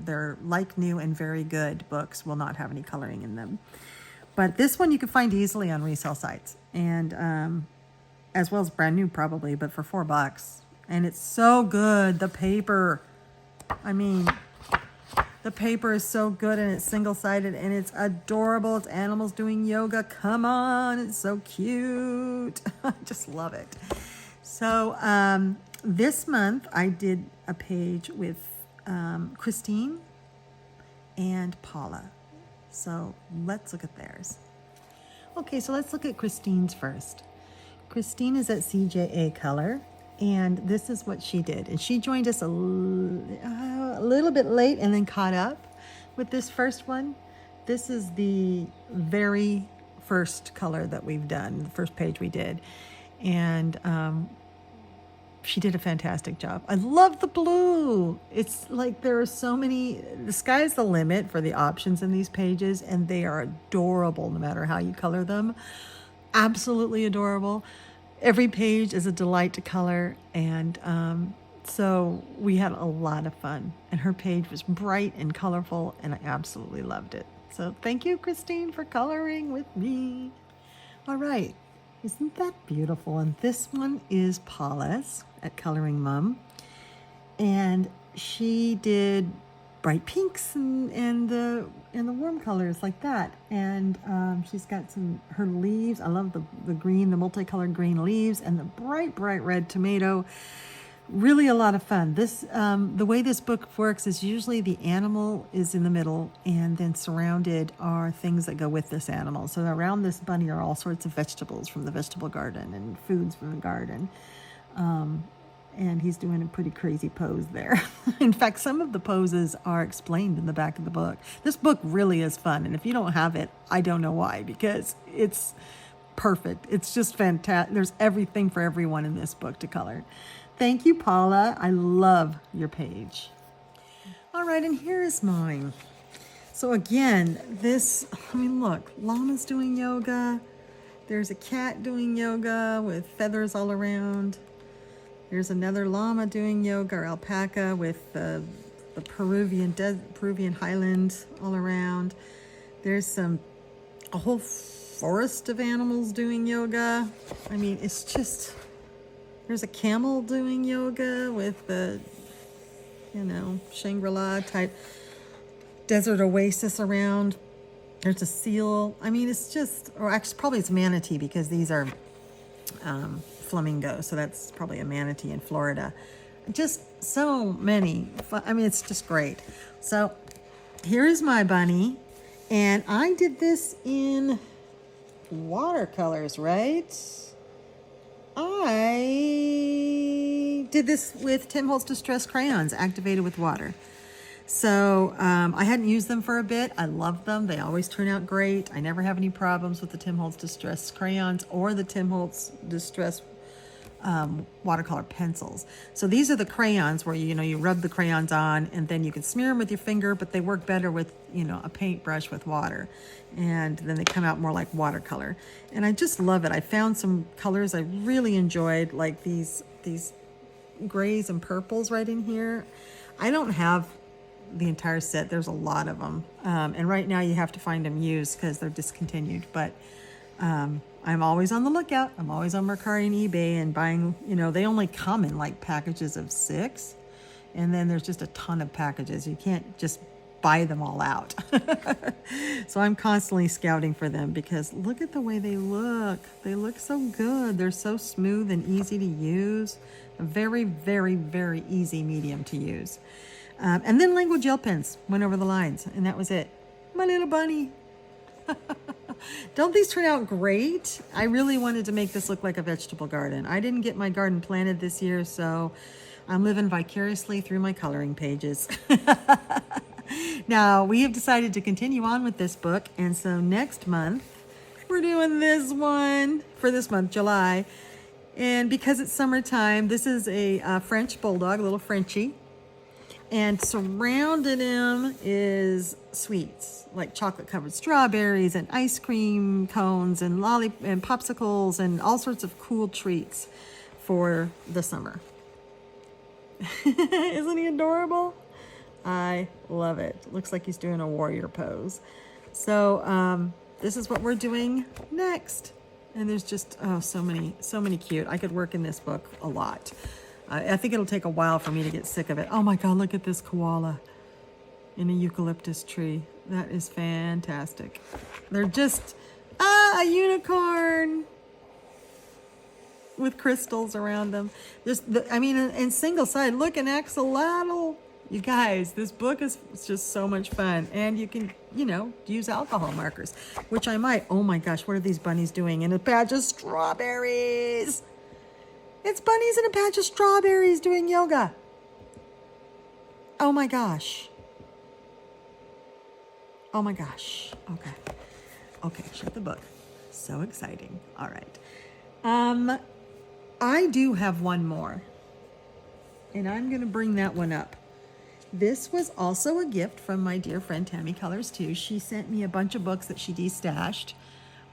S1: They're like new and very good books, will not have any coloring in them. But this one you can find easily on resale sites, and as well as brand new probably, but for $4. And it's so good. The paper, I mean, the paper is so good, and it's single-sided, and it's adorable. It's animals doing yoga. Come on, it's so cute. I just love it. So this month I did a page with Christine and Paula. So let's look at theirs. Okay, so let's look at Christine's first. Christine is at CJA Color, and this is what she did. And she joined us a little bit late and then caught up with this first one. This is the very first color that we've done, the first page we did. And she did a fantastic job. I love the blue. It's like there are so many, the sky's the limit for the options in these pages, and they are adorable no matter how you color them. Absolutely adorable. Every page is a delight to color, and so we had a lot of fun. And her page was bright and colorful, and I absolutely loved it. So thank you, Christine, for coloring with me. All right. Isn't that beautiful? And this one is Paula's at Coloring Mum. And she did bright pinks and the warm colors like that. And she's got her leaves. I love the green, the multicolored green leaves, and the bright red tomato. Really a lot of fun. This the way this book works is usually the animal is in the middle, and then surrounded are things that go with this animal. So around this bunny are all sorts of vegetables from the vegetable garden and foods from the garden. And he's doing a pretty crazy pose there. In fact, some of the poses are explained in the back of the book. This book really is fun, and if you don't have it, I don't know why, because it's perfect. It's just fantastic. There's everything for everyone in this book to color. Thank you, Paula. I love your page. All right, and here is mine. So again, look, llama's doing yoga. There's a cat doing yoga with feathers all around. There's another llama doing yoga, or alpaca, with the Peruvian highlands all around. There's a whole forest of animals doing yoga. I mean, it's just... There's a camel doing yoga with the, Shangri-La type desert oasis around. There's a seal. I mean, it's just, or actually probably it's manatee, because these are flamingo. So that's probably a manatee in Florida. Just so many. It's just great. So here is my bunny. And I did this in watercolors, right? I did this with Tim Holtz Distress crayons activated with water. So I hadn't used them for a bit. I love them. They always turn out great. I never have any problems with the Tim Holtz Distress crayons or the Tim Holtz Distress watercolor pencils. So these are the crayons where you rub the crayons on, and then you can smear them with your finger, but they work better with a paintbrush with water, and then they come out more like watercolor. And I just love it. I found some colors I really enjoyed, like these grays and purples right in here. I don't have the entire set. There's a lot of them. And right now you have to find them used because they're discontinued. But I'm always on the lookout. I'm always on Mercari and eBay and buying, you know, they only come in like packages of 6. And then there's just a ton of packages. You can't just buy them all out. So I'm constantly scouting for them because look at the way they look. They look so good. They're so smooth and easy to use. A very, very, very easy medium to use. And then language gel pens went over the lines, and that was it. My little bunny. Don't these turn out great? I really wanted to make this look like a vegetable garden. I didn't get my garden planted this year, so I'm living vicariously through my coloring pages. Now, we have decided to continue on with this book, and so next month, we're doing this one for this month, July. And because it's summertime, this is a French bulldog, a little Frenchie. And surrounding him is sweets, like chocolate-covered strawberries and ice cream cones and and popsicles and all sorts of cool treats for the summer. Isn't he adorable? I love it. Looks like he's doing a warrior pose. So this is what we're doing next. And there's just, oh, so many cute. I could work in this book a lot. I think it'll take a while for me to get sick of it. Oh my God, look at this koala in a eucalyptus tree. That is fantastic. They're just, a unicorn with crystals around them. And single side, look, an axolotl. You guys, this book is just so much fun. And you can, you know, use alcohol markers, which I might. Oh my gosh, what are these bunnies doing in a patch of strawberries? It's bunnies in a patch of strawberries doing yoga. Oh my gosh. Oh my gosh. Okay, shut the book. So exciting. All right. I do have one more. And I'm going to bring that one up. This was also a gift from my dear friend Tammy Colors too. She sent me a bunch of books that she destashed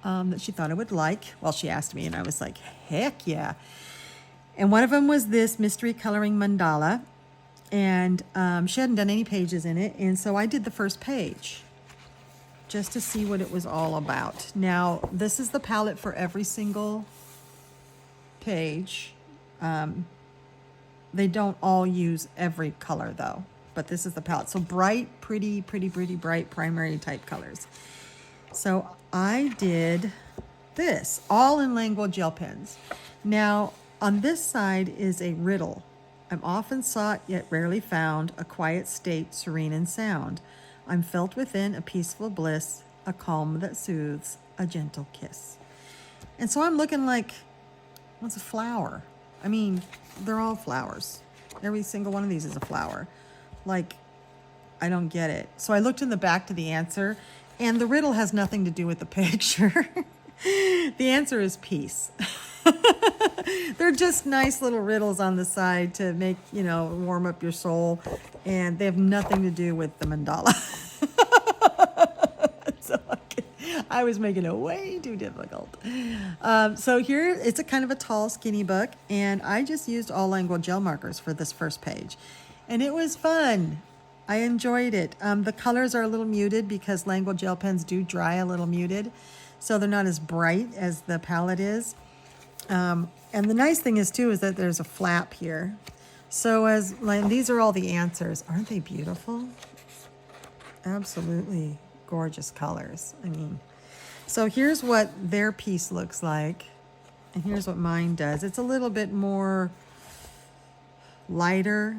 S1: that she thought I would like. Well, she asked me and I was like, heck yeah. And one of them was this mystery coloring mandala. And she hadn't done any pages in it. And so I did the first page just to see what it was all about. Now, this is the palette for every single page. They don't all use every color though, but this is the palette. So bright, pretty bright primary type colors. So I did this all in language gel pens. Now, on this side is a riddle. I'm often sought, yet rarely found, a quiet state, serene and sound. I'm felt within a peaceful bliss, a calm that soothes, a gentle kiss. And so I'm looking like, what's a flower? I mean, they're all flowers. Every single one of these is a flower. Like, I don't get it. So I looked in the back to the answer, and the riddle has nothing to do with the picture. The answer is peace. They're just nice little riddles on the side to make, you know, warm up your soul. And they have nothing to do with the mandala. So I was making it way too difficult. So here, it's a kind of a tall, skinny book. And I just used all language gel markers for this first page. And it was fun. I enjoyed it. The colors are a little muted because language gel pens do dry a little muted. So they're not as bright as the palette is. And the nice thing is, too, is that there's a flap here. So these are all the answers. Aren't they beautiful? Absolutely gorgeous colors. I mean, so here's what their piece looks like. And here's what mine does. It's a little bit more lighter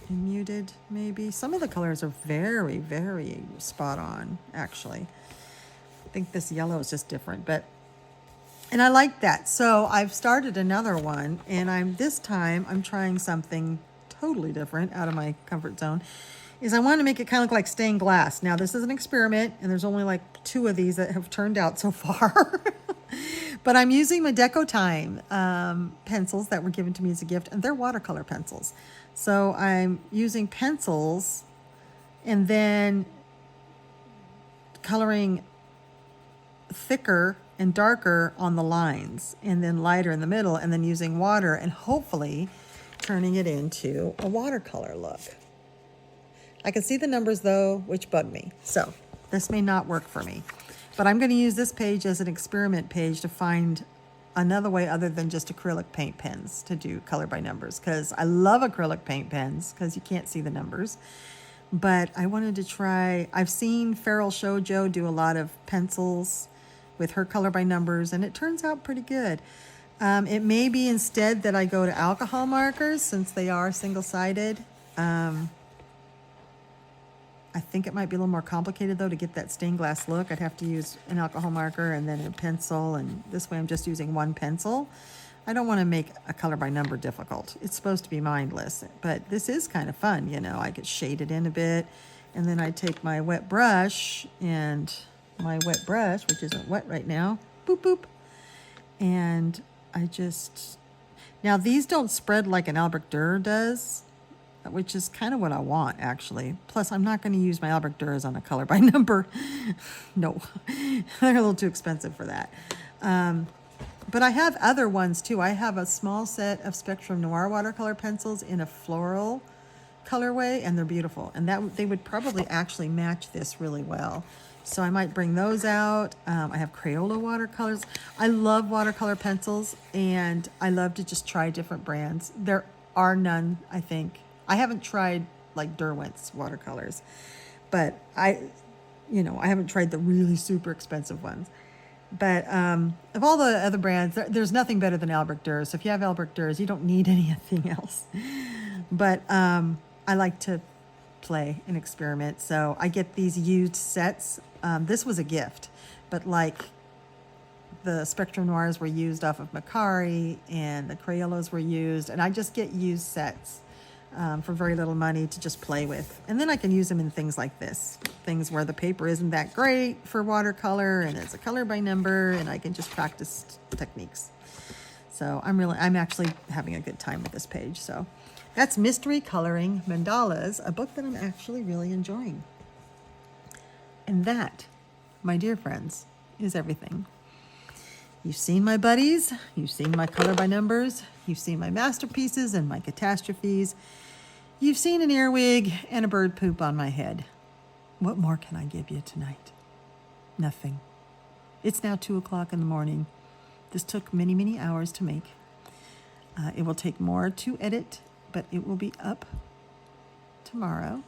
S1: and muted, maybe. Some of the colors are very, very spot on, actually. I think this yellow is just different, and I like that. So I've started another one, and this time I'm trying something totally different out of my comfort zone. I want to make it kind of look like stained glass. Now, this is an experiment, and there's only like 2 of these that have turned out so far. But I'm using my Deco Time pencils that were given to me as a gift, and they're watercolor pencils. So I'm using pencils and then coloring thicker and darker on the lines, and then lighter in the middle, and then using water and hopefully turning it into a watercolor look. I can see the numbers though, which bug me. So this may not work for me, but I'm going to use this page as an experiment page to find another way other than just acrylic paint pens to do color by numbers, because I love acrylic paint pens because you can't see the numbers. But I wanted to try, I've seen Feral Shoujo do a lot of pencils with her color by numbers, and it turns out pretty good. It may be instead that I go to alcohol markers since they are single-sided. I think it might be a little more complicated though to get that stained glass look. I'd have to use an alcohol marker and then a pencil, and this way I'm just using one pencil. I don't want to make a color by number difficult. It's supposed to be mindless, but this is kind of fun, you know. I could shade it in a bit, and then I take my wet brush, which isn't wet right now, boop, boop, and I just, now these don't spread like an Albrecht Dürer does, which is kind of what I want, actually. Plus, I'm not going to use my Albrecht Dürers on a color by number. No, they're a little too expensive for that. But I have other ones too. I have a small set of Spectrum Noir watercolor pencils in a floral colorway, and they're beautiful. And they would probably actually match this really well. So I might bring those out. I have Crayola watercolors. I love watercolor pencils, and I love to just try different brands. There are none, I think. I haven't tried like Derwent's watercolors, but I haven't tried the really super expensive ones. But of all the other brands, there's nothing better than Albrecht Dürer. So if you have Albrecht Dürers, you don't need anything else. But I like to play and experiment. So I get these used sets. This was a gift, but like the Spectrum Noirs were used off of Macari, and the Crayolas were used, and I just get used sets for very little money to just play with. And then I can use them in things like this, things where the paper isn't that great for watercolor and it's a color by number, and I can just practice techniques. So I'm actually having a good time with this page. So that's Mystery Coloring Mandalas, a book that I'm actually really enjoying. And that, my dear friends, is everything. You've seen my buddies, you've seen my color by numbers, you've seen my masterpieces and my catastrophes. You've seen an earwig and a bird poop on my head. What more can I give you tonight? Nothing. It's now 2 o'clock in the morning. This took many, many hours to make. It will take more to edit, but it will be up tomorrow,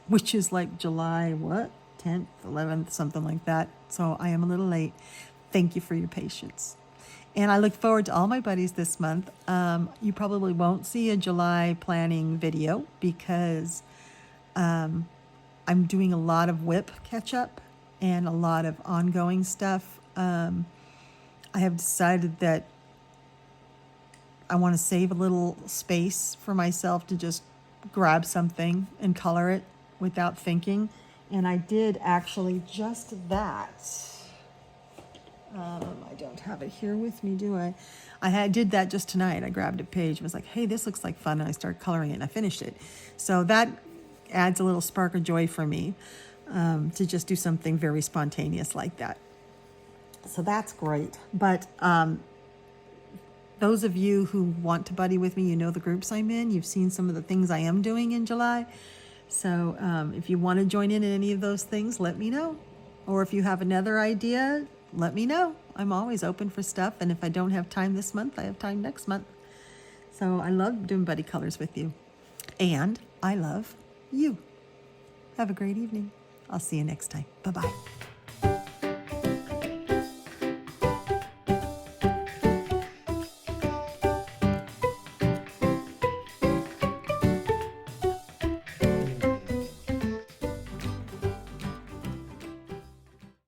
S1: which is like July, 10th, 11th, something like that. So I am a little late. Thank you for your patience. And I look forward to all my buddies this month. You probably won't see a July planning video because I'm doing a lot of WIP catch-up and a lot of ongoing stuff. I have decided that I want to save a little space for myself to just grab something and color it without thinking. And I did actually just that. I don't have it here with me, do I? I did that just tonight. I grabbed a page and was like, hey, this looks like fun. And I started coloring it and I finished it. So that adds a little spark of joy for me to just do something very spontaneous like that. So that's great. But those of you who want to buddy with me, you know the groups I'm in. You've seen some of the things I am doing in July. So if you want to join in any of those things, let me know. Or if you have another idea, let me know. I'm always open for stuff. And if I don't have time this month, I have time next month. So I love doing buddy colors with you. And I love you. Have a great evening. I'll see you next time. Bye-bye.